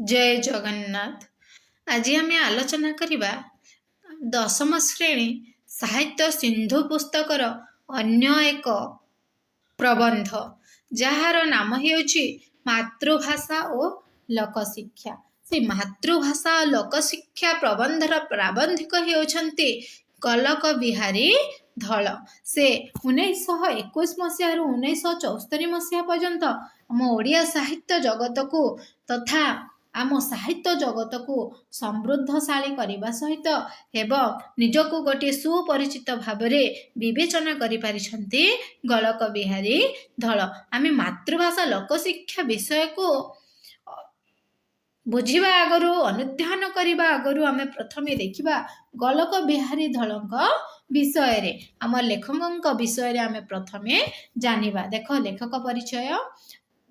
जय जगन्नाथ। आज आम आलोचना करवा दशम श्रेणी साहित्य सिंधु पुस्तकर अन्य एक प्रबंध जार नाम हेउछि मातृभाषा और लोकशिक्षा। से मातृभाषा और लोकशिक्षा प्रबंधर प्राबंधिक हेउछन्ति कलक बिहारी धल। से 1921 मसीह 1974 मसीहा पर्यंत आम ओडिया साहित्य जगत को तथा आम साहित्य जगत को समृद्धशाली करने सहित एवं निजको गोटे सुपरिचित भाव विवेचना करिपारिछन्ति गलक बिहारी धल। आम मातृभाषा लोकशिक्षा विषय को बुझिबा आगरु अनुध्यान करने आगरु आम प्रथम देखा गलक बिहारी धल विषय रे आम लेखक विषय आम प्रथम जानिबा। देख लेखक परिचय।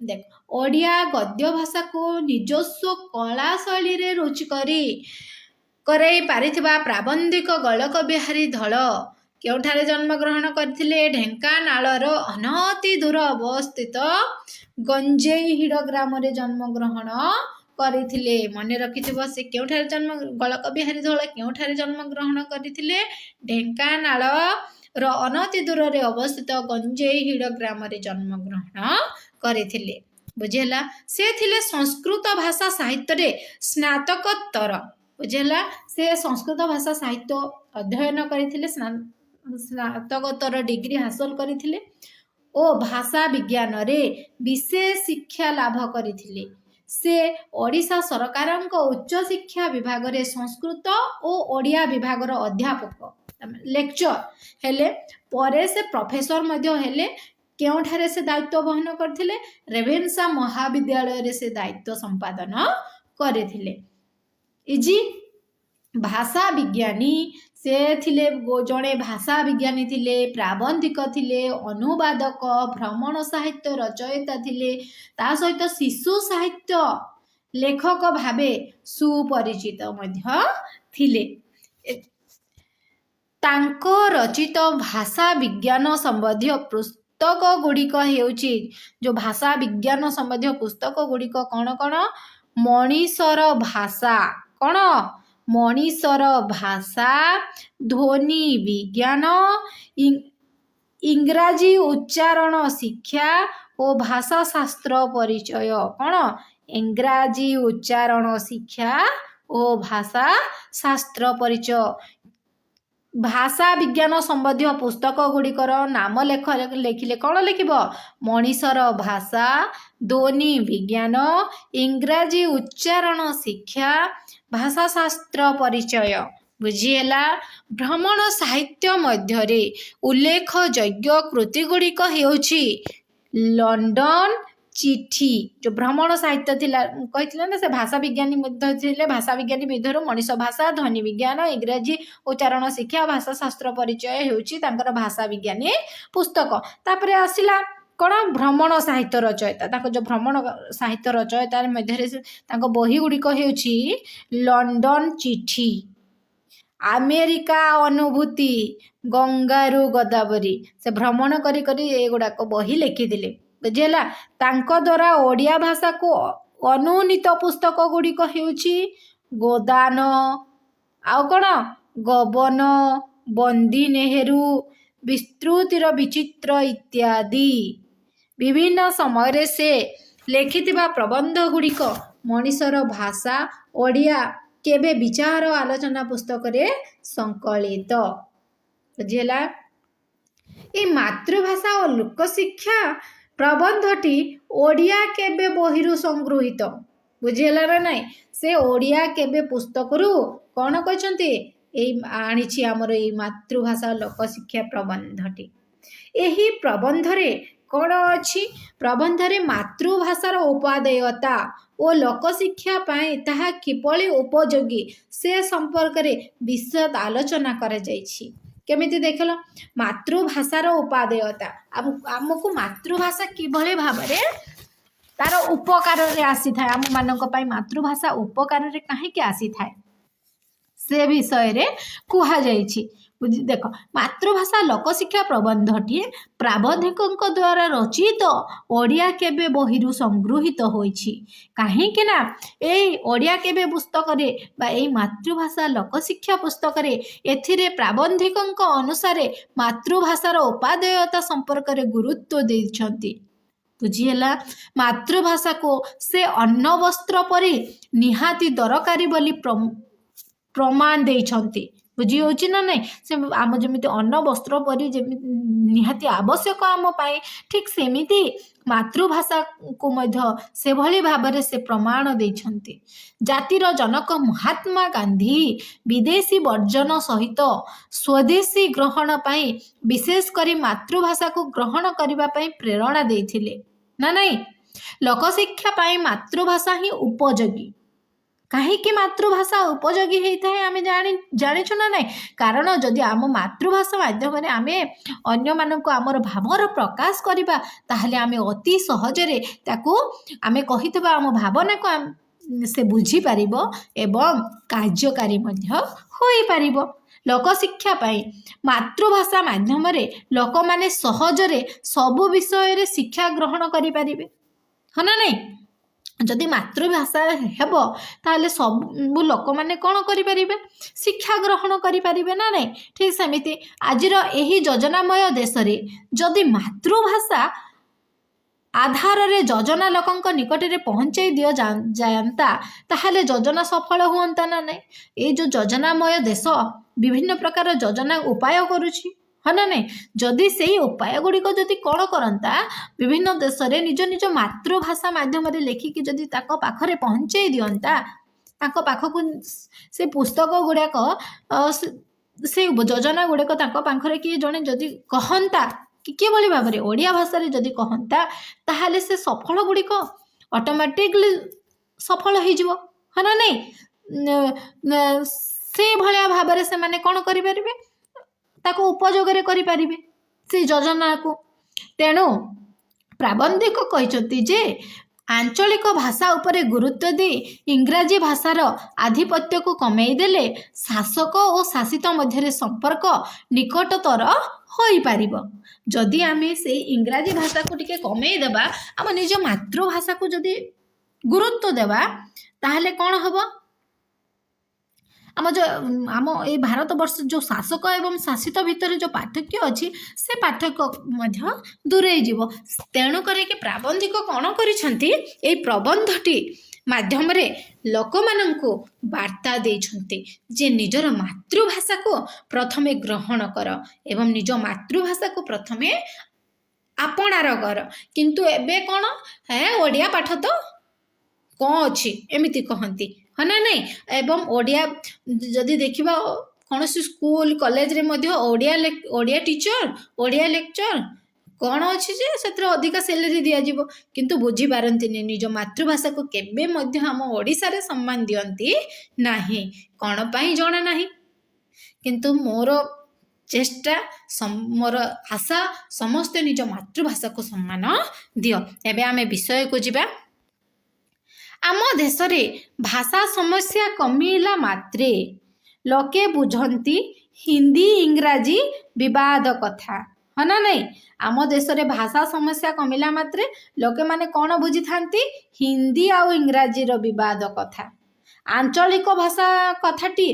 देख ओडिया गद्य भाषा को निजस्व कला शैली रे रुचिकरी कराई पारिथिबा प्राबंधिक गलक बिहारी धल केउठारे जन्म ग्रहण करथिले? ढेंकानाळर अनति दूर अवस्थित गंजेईहिड़ ग्राम रे जन्म ग्रहण करथिले। मने रखिथिबो से केउठारे जन्म गलक बिहारी धल केउठारे जन्म ग्रहण करथिले? ढेंकानाळ र अनति दूर रे अवस्थित गंजेईहिड़ ग्राम रे जन्म ग्रहण करथिले। बुझेला? से थिले संस्कृत भाषा साहित्य रे स्नातकोत्तर। बुझेला? से संस्कृत भाषा साहित्य अध्ययन करथिले, स्नातकोत्तर डिग्री हासिल करथिले ओ भाषा विज्ञान रे विशेष शिक्षा लाभ करथिले। से ओडिशा सरकारक उच्च शिक्षा विभाग रे संस्कृत और ओडिया विभाग रो अध्यापक लेक्चर हेले। परे से प्रोफेसर मध्य हेले। केउठारे से दायित्व वहन करथिले? रेभेन्सा महाविद्यालय रे से दायित्व संपादन करथिले। इजी भाषा विज्ञानी से थिले, जड़े भाषा विज्ञानी थिले, प्राबंधिक थिले, अनुवादक, भ्रमण साहित्य रचयिता थिले, ता सहित शिशु साहित्य लेखक भावे सुपरिचित मध्य थिले। तांको रचित भाषा विज्ञान संबंधी पुस्तक गुड़िक हेउछि, जो भाषा विज्ञान संबंधी पुस्तक गुड़िक कौन कौन? मनीषर भाषा, कौन? मनीषर भाषा, ध्वनि विज्ञान, इंग्राजी उच्चारण शिक्षा और भाषा शास्त्र परिचय। कौन? इंग्राजी उच्चारण शिक्षा और भाषा शास्त्र परिचय। भाषा विज्ञान संबंधी पुस्तक गुड़िकर नाम लेखिले कौन लिखिब? मनीषर भाषा, ध्वनि विज्ञान, इंग्राजी उच्चारण शिक्षा, भाषा शास्त्र परिचय। बुझीला? भ्रमण साहित्य मध्य उल्लेख योग्य कृति गुड़िक हेउछि लंडन चिठी, जो भ्रमण साहित्य थिला कहिथिले ना, से भाषा विज्ञानी मध्य थिले। भाषा विज्ञानी विधर मनीष भाषा, ध्वनि विज्ञान, इंग्राजी उच्चारण शिक्षा, भाषा शास्त्र परिचय हेउछि तांकर भाषा विज्ञानी पुस्तक। तापरे आसिला कौन? भ्रमण साहित्य रचयिता। ताको जो भ्रमण साहित्य रचयिता मध्य ताको बही गुड़िक हेउछि लंडन चिठी, अमेरिका अनुभूति, गंगारू गोदावरी। से भ्रमण करी करी एगुड़ाक बही लिखिदिले। बुझेला? तांको द्वारा ओडिया भाषा को अनुनीत पुस्तक गुड़िक हेउछि गोदान, आउ कौन? गबन, बंदी नेहरू, विस्तृतिर विचित्र इत्यादि। विभिन्न समय से लिखिथिबा प्रबंध गुड़िक मनीषर भाषा ओडिया केबे विचार आलोचना पुस्तक रे संकलित। बुझेला? ए मातृभाषा और लोकशिक्षा प्रबंधटी ओडिया केबे बहिरु संगृहित। बुझेला ना नहीं? से ओडिया केबे पुस्तक रु कौन कहते आनी आमर ये मातृभाषा लोकशिक्षा प्रबंधटी। यही प्रबंध रे कौन अच्छी? प्रबंध रे मातृभाषार उपादेयता और लोकशिक्षा पाए ताहा किपरि उपयोगी से संपर्क रे विशद आलोचना करा जाइछि। केमिति देखल? मातृभाषार उपादेयता आमको मातृभाषा किभଳି भाबरे तार उपकार रे आसी थाए। आम मानक पई मातृभाषा उपकार रे काहे के आसी थाए से विषय रे कुहा जाइछि। देख मातृभाषा लोकशिक्षा प्रबंधटी प्राबंधिकଙ୍କ द्वारा रचित ओडिया केबे बहिरु संगृहित होइछि काहेकि ना एई ओडिया केबे पुस्तक रे बा एई मातृभाषा लोकशिक्षा पुस्तक रे एथिरे प्राबंधिकଙ୍କ अनुसारे मातृभाषार उपादेयता संपर्क रे गुरुत्व दैछन्ति बुझीला मातृभाषा को से अन्न वस्त्र परि निहाती दरकारी बोली प्रमाण दैछन्ति बुझी होची ना नहीं से आम जमी अन्न वस्त्र परि निहाती आवश्यक आम पाए ठीक सेमिति मातृभाषा को मध्य से भली भाबरे से प्रमाण दैछन्ति जातिर जनक महात्मा गांधी विदेशी वर्जन सहित स्वदेशी ग्रहण पाई विशेष करी मातृभाषा को ग्रहण करबा पाई प्रेरणा देथिले ना नहीं लोकशिक्षा पाई मातृभाषा ही उपयोगी कहीं मातृभाषा उपयोगी होता है आम जाचु ना ना कारण जदि आम मातृभाषा माध्यम आम अन्य मानक आमर भावर प्रकाश करवा ताहले आम अति सहजरे ताकू आम कही आम भावना को से बुझी पारिबो एवं कार्यकारी मध्य होई पारिबो लोकशिक्षा पाई मातृभाषा माध्यम लोक माने सहजरे सबु विषय रे शिक्षा ग्रहण करि पारिबे है ना नहीं जदि मातृभाषा हेब ताहले सब लोक माने कौन करें शिक्षा ग्रहण करें ना नहीं ठीक सेमिति आजिर एही योजनामय देश रे जदि मातृभाषा आधार रे योजना लोकंक निकट रे पहुँचाई दिया जाता ताहले योजना सफल हुअंता ना नहीं ये जो योजनामय देश विभिन्न प्रकार योजना उपाय करुछि है ना नहीं जदि से उपाय गुड़िक जदि कौन करता विभिन्न देश में निज निज मातृभाषा माध्यम लिखिकी जदि ताको पाखरे पहुँचाई दियंता ताको पाखकु से पुस्तक गुड़ाक से योजना गुड़ाक ताको पाखरे किए जड़े जदि कहंता कि भली भाव में ओडिया भाषा रे जदि कहंता ताहले से सफल गुड़िक ऑटोमेटिकली सफल हो जिवो है ना नहीं से भलिया भाव में से माने कौन करें ताको उपयोगरे करि पारिबे से योजना को तेणु प्राबंधिक कहते जे आंचलिक भाषा उपरे गुरुत्व दे इंग्राजी भाषार आधिपत्य को कमेई देले शासक और शासित मध्य संपर्क निकटतर होई पारिबो जदि आमे से इंग्राजी भाषा को टिके कमेई देबा आम निज मातृभाषा को जदि गुरुत्व देबा ताहले कौन हबो आम जो आम ये भारत वर्ष जो शासक एवं शासित भितर जो पार्थक्य अच्छी से पार्थक्य दूरे जीव तेणु करके प्राबंधिक कौन करिसेंती ए प्रबंधटी माध्यम रे लोक माननकु वार्ता देइछन्ती जे निजर मातृभाषा को प्रथमे ग्रहण कर एवं निज मातृभाषा को प्रथमे आपणार कर किंतु एबे कौन है ओडिया पाठ तो कौन अच्छी एमती कहती है ना नहीं एवं ओडिया जदि देखा कौन स्कूल कॉलेज रे मध्य ओडिया टीचर ओडिया लेक्चर कौन अच्छी जे से अधिका सैलरी दिज्व किंतु बुझी पारती निज मातृभाषा को केबे मध्य हम ओडिशा रे सम्मान दियंती नाही कौन पाई जणा नाही किंतु मोर चेष्टा मोर आशा समस्ते निज मातृभाषा को सम्मान दियो एबे आमे विषय को जिबा आम देश रे भाषा समस्या कमिला मात्रे लोके बुझंती हिंदी इंग्राजी विवाद कथा है ना नहीं आम देश रे भाषा समस्या कमिला मात्रे लोके माने कौन बुझी थांती हिंदी आउ इंग्राजी रो विवाद कथा आंचलिक भाषा कथाटी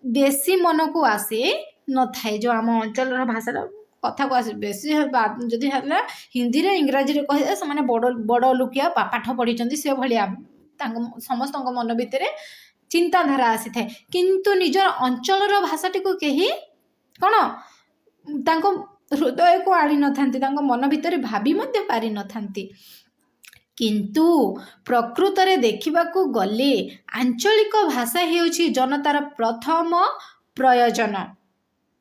बेसी मन को आसे न थाए जो आम अंचल भाषा कथा को आसे बेसी जदि हिंदी रे इंग्राजी रे कहे से बड़ बड़ लुकिया पाठ पढ़ी से भाया समस्त मन भितर चिंताधारा आसी थाए किंतु निजर अंचल भाषाटी को कहीं कौन हृदय को आनी न मन भितर भाभी मध्य पारि न किंतु प्रकृत रे देखा गले आंचलिक भाषा हेउछि जनतार प्रथम प्रयोजन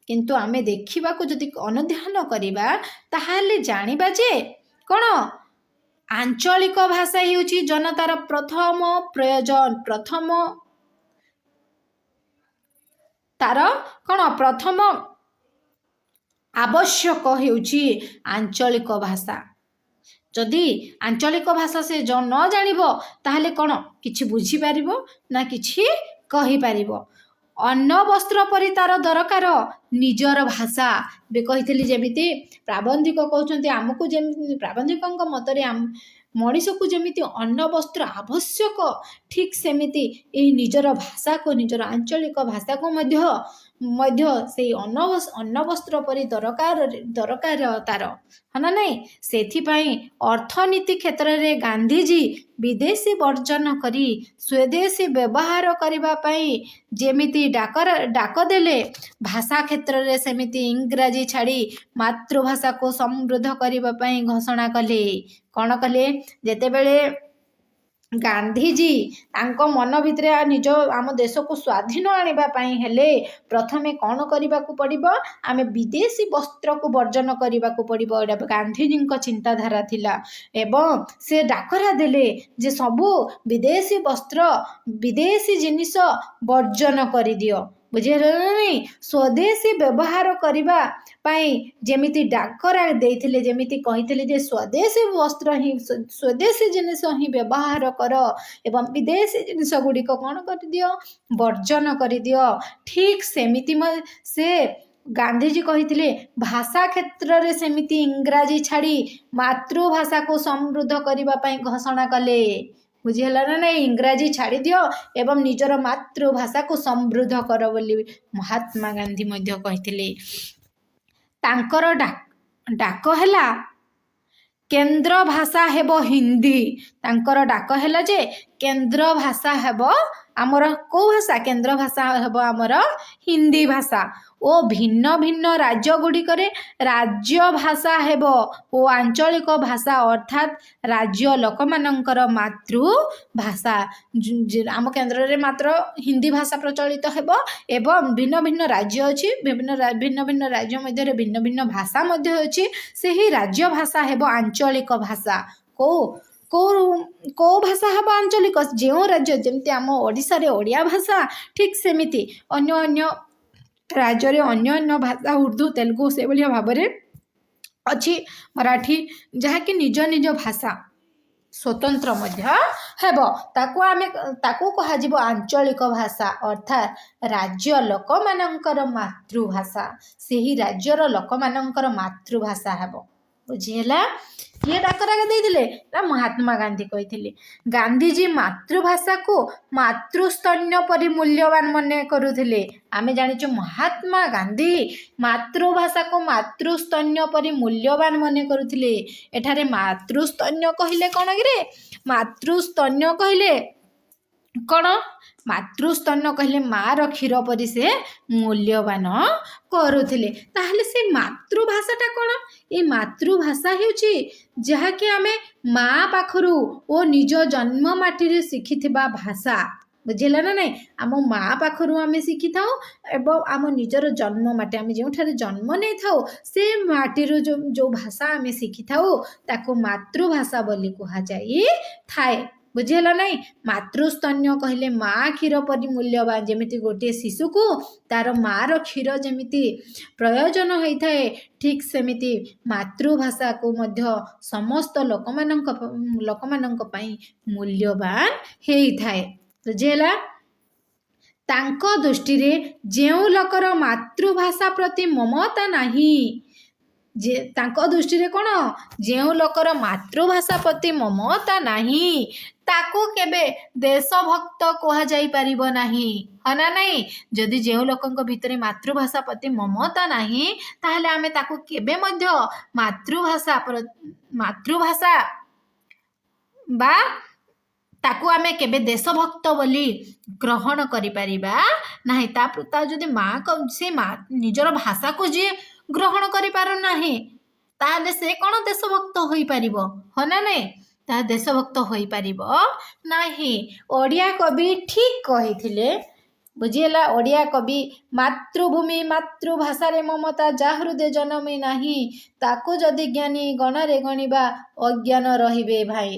किंतु आमे देखा जदि अनुध्यान करिबा ताहाले जानिबा जे कौन आंचलिक भाषा हेउछि जनतार प्रथम प्रयोजन प्रथम तार कौन प्रथम आवश्यक हेउछि आंचलिक भाषा जदि आंचलिक भाषा से जो न जानिबो ताहले कौन किछि बुझी पारिबो ना किछि कहि पारिबो ଅନ୍ନ ବସ୍ତ୍ର ପରି ତାର ଦରକାର ନିଜର ଭାଷା। ଏବେ କହିଥିଲି ଯେମିତି ପ୍ରାବନ୍ଧିକ କହୁଛନ୍ତି ଆମକୁ ଯେମିତି ପ୍ରାବନ୍ଧିକଙ୍କ ମତରେ ମଣିଷକୁ ଯେମିତି ଅନ୍ନ ବସ୍ତ୍ର ଆବଶ୍ୟକ ଠିକ୍ ସେମିତି ଏହି ନିଜର ଭାଷାକୁ ନିଜର ଆଞ୍ଚଳିକ ଭାଷାକୁ ମଧ୍ୟ ସେଇ ଅନ୍ନ ବସ୍ତ୍ର ପରି ଦରକାର ତାର ହଁ ନା ନାଇଁ। ସେଥିପାଇଁ ଅର୍ଥନୀତି କ୍ଷେତ୍ରରେ ଗାନ୍ଧୀଜୀ ବିଦେଶୀ ବର୍ଜନ କରି ସ୍ୱଦେଶୀ ବ୍ୟବହାର କରିବା ପାଇଁ ଯେମିତି ଡାକ ଦେଲେ, ଭାଷା କ୍ଷେତ୍ରରେ ସେମିତି ଇଂରାଜୀ ଛାଡ଼ି ମାତୃଭାଷାକୁ ସମୃଦ୍ଧ କରିବା ପାଇଁ ଘୋଷଣା କଲେ। କ'ଣ କଲେ? ଯେତେବେଳେ ଗାନ୍ଧୀଜୀ ତାଙ୍କ ମନ ଭିତରେ ଆମ ଦେଶକୁ ସ୍ୱାଧୀନ ଆଣିବା ପାଇଁ ହେଲେ ପ୍ରଥମେ କ'ଣ କରିବାକୁ ପଡ଼ିବ? ଆମେ ବିଦେଶୀ ବସ୍ତ୍ରକୁ ବର୍ଜନ କରିବାକୁ ପଡ଼ିବ। ଏଇଟା ଗାନ୍ଧୀଜୀଙ୍କ ଚିନ୍ତାଧାରା ଥିଲା ଏବଂ ସେ ଡାକରା ଦେଲେ ଯେ ସବୁ ବିଦେଶୀ ବସ୍ତ୍ର ବିଦେଶୀ ଜିନିଷ ବର୍ଜନ କରିଦିଅ। ବୁଝିହେଲା ନା ନାହିଁ? ସ୍ୱଦେଶୀ ବ୍ୟବହାର କରିବା ପାଇଁ ଯେମିତି ଡାକରା ଦେଇଥିଲେ, ଯେମିତି କହିଥିଲେ ଯେ ସ୍ୱଦେଶୀ ବସ୍ତ୍ର ହିଁ ସ୍ୱଦେଶୀ ଜିନିଷ ହିଁ ବ୍ୟବହାର କର ଏବଂ ବିଦେଶୀ ଜିନିଷ ଗୁଡ଼ିକ କ'ଣ କରିଦିଅ? ବର୍ଜନ କରିଦିଅ। ଠିକ୍ ସେମିତି ସେ ଗାନ୍ଧୀଜୀ କହିଥିଲେ ଭାଷା କ୍ଷେତ୍ରରେ ସେମିତି ଇଂରାଜୀ ଛାଡ଼ି ମାତୃଭାଷାକୁ ସମୃଦ୍ଧ କରିବା ପାଇଁ ଘୋଷଣା କଲେ। ବୁଝିହେଲା ନା ନାହିଁ? ଇଂରାଜୀ ଛାଡ଼ିଦିଅ ଏବଂ ନିଜର ମାତୃଭାଷାକୁ ସମୃଦ୍ଧ କର ବୋଲି ମହାତ୍ମା ଗାନ୍ଧୀ ମଧ୍ୟ କହିଥିଲେ। ତାଙ୍କର ଡାକ ହେଲା କେନ୍ଦ୍ର ଭାଷା ହେବ ହିନ୍ଦୀ। ତାଙ୍କର ଡାକ ହେଲା ଯେ କେନ୍ଦ୍ର ଭାଷା ହେବ ଆମର କେଉଁ ଭାଷା? କେନ୍ଦ୍ର ଭାଷା ହେବ ଆମର ହିନ୍ଦୀ ଭାଷା ଓ ଭିନ୍ନ ଭିନ୍ନ ରାଜ୍ୟ ଗୁଡ଼ିକରେ ରାଜ୍ୟ ଭାଷା ହେବ ଓ ଆଞ୍ଚଳିକ ଭାଷା ଅର୍ଥାତ୍ ରାଜ୍ୟ ଲୋକମାନଙ୍କର ମାତୃଭାଷା। ଆମ କେନ୍ଦ୍ରରେ ମାତ୍ର ହିନ୍ଦୀ ଭାଷା ପ୍ରଚଳିତ ହେବ ଏବଂ ଭିନ୍ନ ଭିନ୍ନ ରାଜ୍ୟ ଅଛି, ଭିନ୍ନ ଭିନ୍ନ ରାଜ୍ୟ ମଧ୍ୟରେ ଭିନ୍ନ ଭିନ୍ନ ଭାଷା ମଧ୍ୟ ଅଛି। ସେହି ରାଜ୍ୟ ଭାଷା ହେବ ଆଞ୍ଚଳିକ ଭାଷା। କେଉଁ ଭାଷା ହେବ ଆଞ୍ଚଳିକ? ଯେଉଁ ରାଜ୍ୟ ଯେମିତି ଆମ ଓଡ଼ିଶାରେ ଓଡ଼ିଆ ଭାଷା, ଠିକ୍ ସେମିତି ଅନ୍ୟ ରାଜ୍ୟରେ ଅନ୍ୟ ଭାଷା ଉର୍ଦ୍ଦୁ ତେଲୁଗୁ ସେଭଳିଆ ଭାବରେ ଅଛି, ମରାଠୀ, ଯାହାକି ନିଜ ଭାଷା ସ୍ୱତନ୍ତ୍ର ମଧ୍ୟ ହେବ। ତାକୁ କୁହାଯିବ ଆଞ୍ଚଳିକ ଭାଷା ଅର୍ଥାତ୍ ରାଜ୍ୟ ଲୋକମାନଙ୍କର ମାତୃଭାଷା। ସେହି ରାଜ୍ୟର ଲୋକମାନଙ୍କର ମାତୃଭାଷା ହେବ। ବୁଝିହେଲା? କିଏ ଡାକରା ଦେଇଥିଲେ? ନା ମହାତ୍ମା ଗାନ୍ଧୀ କହିଥିଲେ। ଗାନ୍ଧୀଜୀ ମାତୃଭାଷାକୁ ମାତୃସ୍ତନ୍ୟ ପରି ମୂଲ୍ୟବାନ ମନେ କରୁଥିଲେ। ଆମେ ଜାଣିଛୁ ମହାତ୍ମା ଗାନ୍ଧୀ ମାତୃଭାଷାକୁ ମାତୃସ୍ତନ୍ୟ ପରି ମୂଲ୍ୟବାନ ମନେ କରୁଥିଲେ। ଏଠାରେ ମାତୃସ୍ତନ୍ୟ କହିଲେ କ'ଣ କିରେ? ମାତୃସ୍ତନ୍ୟ କହିଲେ କ'ଣ? ମାତୃସ୍ତନ୍ୟ କହିଲେ ମାର କ୍ଷୀର ପରି ସେ ମୂଲ୍ୟବାନ କରୁଥିଲେ। ତାହେଲେ ସେ ମାତୃଭାଷାଟା କ'ଣ? ଏ ମାତୃଭାଷା ହେଉଛି ଯାହାକି ଆମେ ମା ପାଖରୁ ଓ ନିଜ ଜନ୍ମ ମାଟିରେ ଶିଖିଥିବା ଭାଷା। ବୁଝିଲା ନା ନାହିଁ? ଆମ ମା ପାଖରୁ ଆମେ ଶିଖିଥାଉ ଏବଂ ଆମ ନିଜର ଜନ୍ମ ମାଟି, ଆମେ ଯେଉଁଠାରେ ଜନ୍ମ ନେଇଥାଉ ସେ ମାଟିରୁ ଯେଉଁ ଭାଷା ଆମେ ଶିଖିଥାଉ ତାକୁ ମାତୃଭାଷା ବୋଲି କୁହାଯାଇଥାଏ। ବୁଝିହେଲା ନାହିଁ? ମାତୃସ୍ତନ୍ୟ କହିଲେ ମା କ୍ଷୀର ପରି ମୂଲ୍ୟବାନ। ଯେମିତି ଗୋଟିଏ ଶିଶୁକୁ ତାର ମାର କ୍ଷୀର ଯେମିତି ପ୍ରୟୋଜନ ହୋଇଥାଏ, ଠିକ୍ ସେମିତି ମାତୃଭାଷାକୁ ମଧ୍ୟ ସମସ୍ତ ଲୋକମାନଙ୍କ ପାଇଁ ମୂଲ୍ୟବାନ ହେଇଥାଏ। ବୁଝିହେଲା? ତାଙ୍କ ଦୃଷ୍ଟିରେ ଯେଉଁ ଲୋକର ମାତୃଭାଷା ପ୍ରତି ମମତା ନାହିଁ, ତାଙ୍କ ଦୃଷ୍ଟିରେ କ'ଣ? ଯେଉଁ ଲୋକର ମାତୃଭାଷା ପ୍ରତି ମମତା ନାହିଁ ତାକୁ କେବେ ଦେଶଭକ୍ତ କୁହାଯାଇପାରିବ ନାହିଁ। ହଁ ନା ନାହିଁ? ଯଦି ଯେଉଁ ଲୋକଙ୍କ ଭିତରେ ମାତୃଭାଷା ପ୍ରତି ମମତା ନାହିଁ ତାହେଲେ ଆମେ ତାକୁ କେବେ ମଧ୍ୟ ମାତୃଭାଷା ବା ତାକୁ ଆମେ କେବେ ଦେଶଭକ୍ତ ବୋଲି ଗ୍ରହଣ କରିପାରିବା ନାହିଁ। ତା ଯଦି ସେ ନିଜର ଭାଷାକୁ ଯିଏ ଗ୍ରହଣ କରିପାରୁନାହିଁ ତାହେଲେ ସେ କ'ଣ ଦେଶଭକ୍ତ ହୋଇପାରିବ? ହଁ ନା ନାହିଁ? ତାହା ଦେଶଭକ୍ତ ହୋଇପାରିବ ନାହିଁ। ଓଡ଼ିଆ କବି ଠିକ୍ କହିଥିଲେ। ବୁଝିହେଲା? ଓଡ଼ିଆ କବି ମାତୃଭୂମି ମାତୃଭାଷାରେ ମମତା ଯା ହୃଦେ ଜନମି ନାହିଁ, ତାକୁ ଯଦି ଜ୍ଞାନୀ ଗଣରେ ଗଣିବା ଅଜ୍ଞାନ ରହିବେ ଭାଇ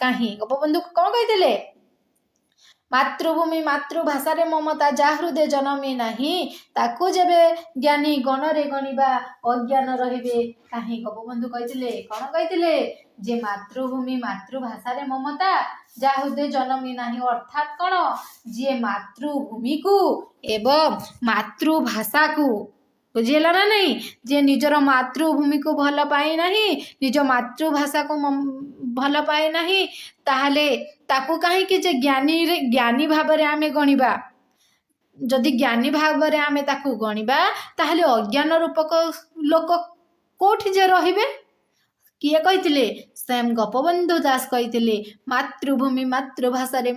କାହିଁ। ଗୋପବନ୍ଧୁ କ'ଣ କହିଥିଲେ? ମାତୃଭୂମି ମାତୃଭାଷାରେ ମମତା ଯା ହୃଦେ ଜନମି ନାହିଁ, ତାକୁ ଯେବେ ଜ୍ଞାନୀ ଗଣରେ ଗଣିବା ଅଜ୍ଞାନ ରହିବେ କାହିଁ। ଗୋପବନ୍ଧୁ କହିଥିଲେ କ'ଣ କହିଥିଲେ? ଯେ ମାତୃଭୂମି ମାତୃଭାଷାରେ ମମତା जा हृदय जनमी नाही अर्थात कौन जी मातृभूमि को एवं मातृभाषा को बुझेगा ना नहीं जे निजर मातृभूमि को भल पाए नहीं निज मातृभाषा को भल पाए नहीं ताहले ताकू कहीं जे ज्ञानी भाव में आमे गणिबा जदि ज्ञानी भाव में आमे ताकू गणिबा ताहले अज्ञान रूपक लोक कोठी जे रहिबे किए कहिथिले स्वयं गोपबंधु दास कहिथिले मातृभूमि मातृभाषा रे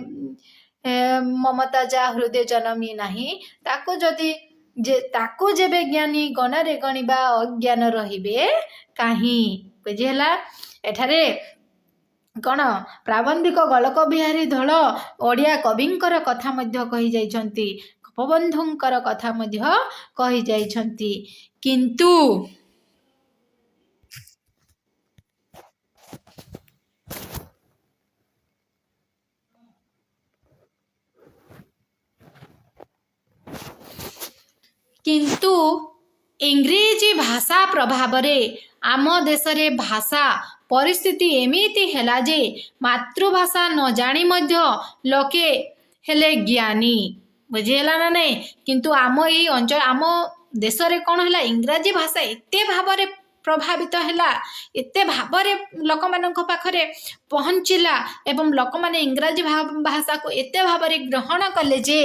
ममता जा हृदय जनमी नाही ताकू जदि जे ताकू जेबे ज्ञानी गणरे गणिबा अज्ञान रहिबे काहीं बुझिला एठारे कौन प्राबंधिक गलक बिहारी धल ओडिया कविंकर कथा मध्य कहि जाइछंती गोपबंधुंकर कथा मध्य कहि जाइछंती किंतु किंतु इंग्रेजी भाषा प्रभाव रे आम देश रे भाषा परिस्थिति एमिति हैला जे मातृभाषा न जानी मध्य लोके हेले ज्ञानी बुझेला ना नहीं किंतु आम ये अंचल आम देश रे कौन हैला इंग्राजी भाषा एते भाव रे प्रभावित हैला एते भाव रे लोक मानक पाखरे पहुँचला एवं लोक माने इंग्राजी भाषा को एते भाव रे ग्रहण कले जे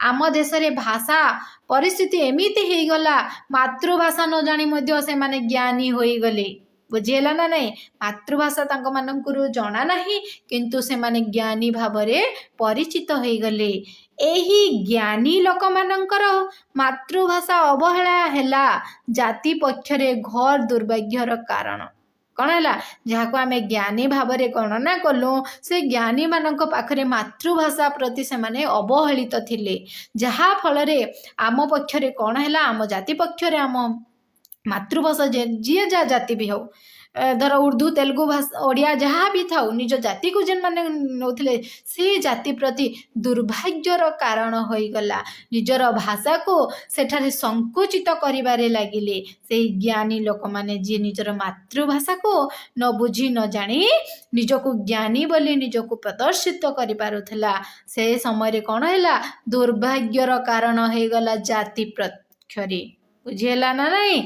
आम देश रे भाषा परिस्थिति एमिति हो गला मातृभाषा न जानी मध्य से माने ज्ञानी हो गले बुझेला ना नहीं मातृभाषा तांको मानंकुरु जाना नहीं किंतु से माने ज्ञानी भाव रे परिचित हो गले एही ज्ञानी लोक मानंकर मातृभाषा अवहेला हैला जाति पक्षरे घोर दुर्भाग्यर कारण कौन है जहाँ को आम ज्ञानी भाव में गणना कलु से ज्ञानी मानक पाखरे मातृभाषा प्रति से माने अवहेलित थिले जहाँ फल आम पक्षरे कौन है आम जाति पक्षरे आम मातृभाषा जी जा जाति भी हो धर उर्दू तेलुगु भाषा ओडिया जहाँ भी था निज जाति को जेन माने नौथिले से जाति प्रति दुर्भाग्यर कारण हो गला निजर भाषा को सेठारे संकुचित करिबारे लागिले से ज्ञानी लोक माने जी निजर मातृभाषा को न बुझी न जानी निजको ज्ञानी बोली निजको प्रदर्शित करि पारुथला से समय रे कोन हैला दुर्भाग्यर कारण हो गला जाति पक्षरे बुझेला ना नहीं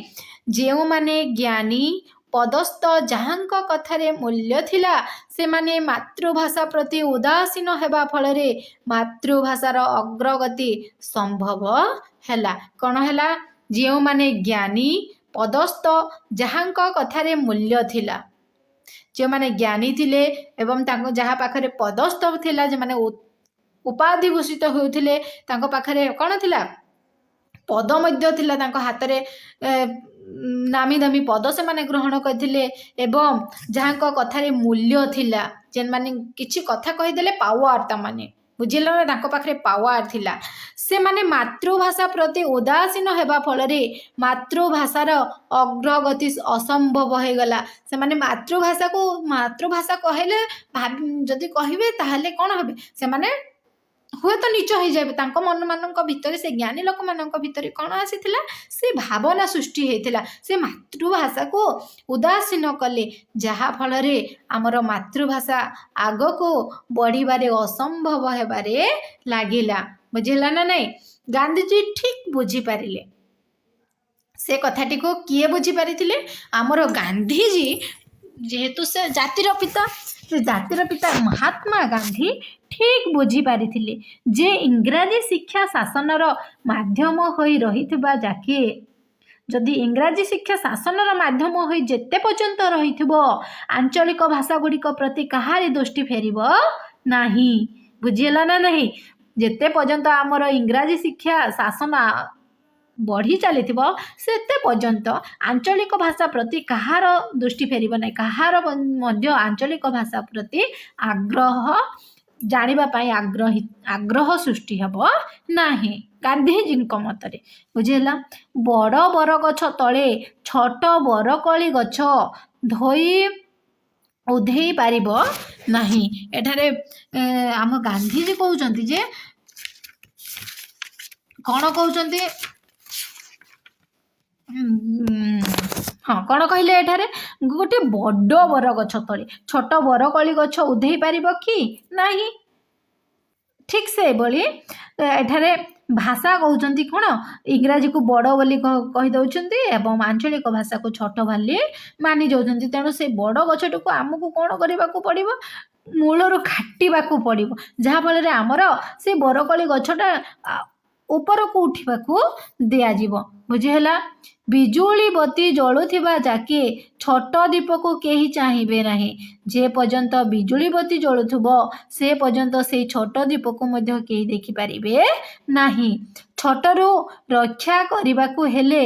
जेउ माने ज्ञानी पदस्थ जहाँक कथारे मूल्य थिला से माने मातृभाषा प्रति उदासीन हेबा फलरे मातृभाषार अग्रगति संभव हैला कौन हैला जेउ माने ज्ञानी पदस्थ जहाँक कथारे मूल्य थिला जे माने ज्ञानी थिले एवं तांको जहाँ पाखरे पदस्थ थिला जे माने उपाधि भूषित होउथिले तांको पाखरे कौन थिला पद मध्य थिला तांको हातरे नामी दामी पद से माने ग्रहण करथिले एवं जहाँ को कथारे मूल्य थिला जेन माने किछि कथा कहिदेले पावर ता माने बुझिला ना तांको पाखरे पावर थिला से माने मातृभाषा प्रति उदासीन हेबा फलरे मातृभाषार अग्रगति असंभव हो गला से माने मातृभाषा कहले जदि कहिबे ताहले कोन होबे से माने हुए तो नीच हो जाए तांको मन मानक भितर से ज्ञानी लोक मानक भितर कौन आसीथिला से भावना सृष्टि होइथिला से मातृभाषा को उदासीन कले जहाँ फल रे आमर मातृभाषा आग को बढ़िबारे असंभव हेबारे लागिला बुझिला ना नहीं गांधीजी ठीक बुझी पारिले से कथाटी को किए बुझी पारिथिले आमर गांधीजी जेहेतु से जातिर पिता से जातिर पिता महात्मा गांधी ठीक बुझी पारिथिले जे इंग्राजी शिक्षा शासनर माध्यम होई रहिथिबा जाके जदि इंग्राजी शिक्षा शासनर माध्यम होई जेते पर्यंत रहिथिबो आंचलिक भाषा गुड़िक प्रति कहारी दृष्टि फेरिबो नाही बुझिला ना नहीं जेते पर्यंत आमर इंग्राजी शिक्षा शासन बढ़ी चली सेते पर्यंत आंचलिक भाषा प्रति कहार दृष्टि फेरिबो नाही कहार मध्य आंचलिक भाषा प्रति आग्रह जानिबा पाई आग्रह सृष्टि हेबो नाही गांधीजी मतरे बुझेला बड़ बर गछ तले छोट बरकली गछ धोई उधेई पारिबो नाही एठारे आम गांधीजी कहउचंती जे कौन कहउचंती ହଁ କ'ଣ କହିଲେ ଏଠାରେ ଗୋଟେ ବଡ଼ ବରଗଛ ତଳେ ଛୋଟ ବରକୋଳି ଗଛ ଉଧେଇ ପାରିବ କି ନାହିଁ। ଠିକ୍ ସେଇଭଳି ଏଠାରେ ଭାଷା କହୁଛନ୍ତି କ'ଣ ଇଂରାଜୀକୁ ବଡ଼ ବୋଲି କହିଦେଉଛନ୍ତି ଏବଂ ଆଞ୍ଚଳିକ ଭାଷାକୁ ଛୋଟ ବୋଲି ମାନି ଯାଉଛନ୍ତି। ତେଣୁ ସେ ବଡ଼ ଗଛଟିକୁ ଆମକୁ କ'ଣ କରିବାକୁ ପଡ଼ିବ ମୂଳରୁ କାଟିବାକୁ ପଡ଼ିବ, ଯାହାଫଳରେ ଆମର ସେ ବରକୋଳି ଗଛଟା ଉପରକୁ ଉଠିବାକୁ ଦିଆଯିବ। ବୁଝିହେଲା। ବିଜୁଳି ବତୀ ଜଳୁଥିବା ଯାକେ ଛୋଟ ଦୀପକୁ କେହି ଚାହିଁବେ ନାହିଁ। ଯେ ପର୍ଯ୍ୟନ୍ତ ବିଜୁଳି ବତୀ ଜଳୁଥିବ ସେ ପର୍ଯ୍ୟନ୍ତ ସେଇ ଛୋଟ ଦୀପକୁ ମଧ୍ୟ କେହି ଦେଖିପାରିବେ ନାହିଁ। ଛୋଟରୁ ରକ୍ଷା କରିବାକୁ ହେଲେ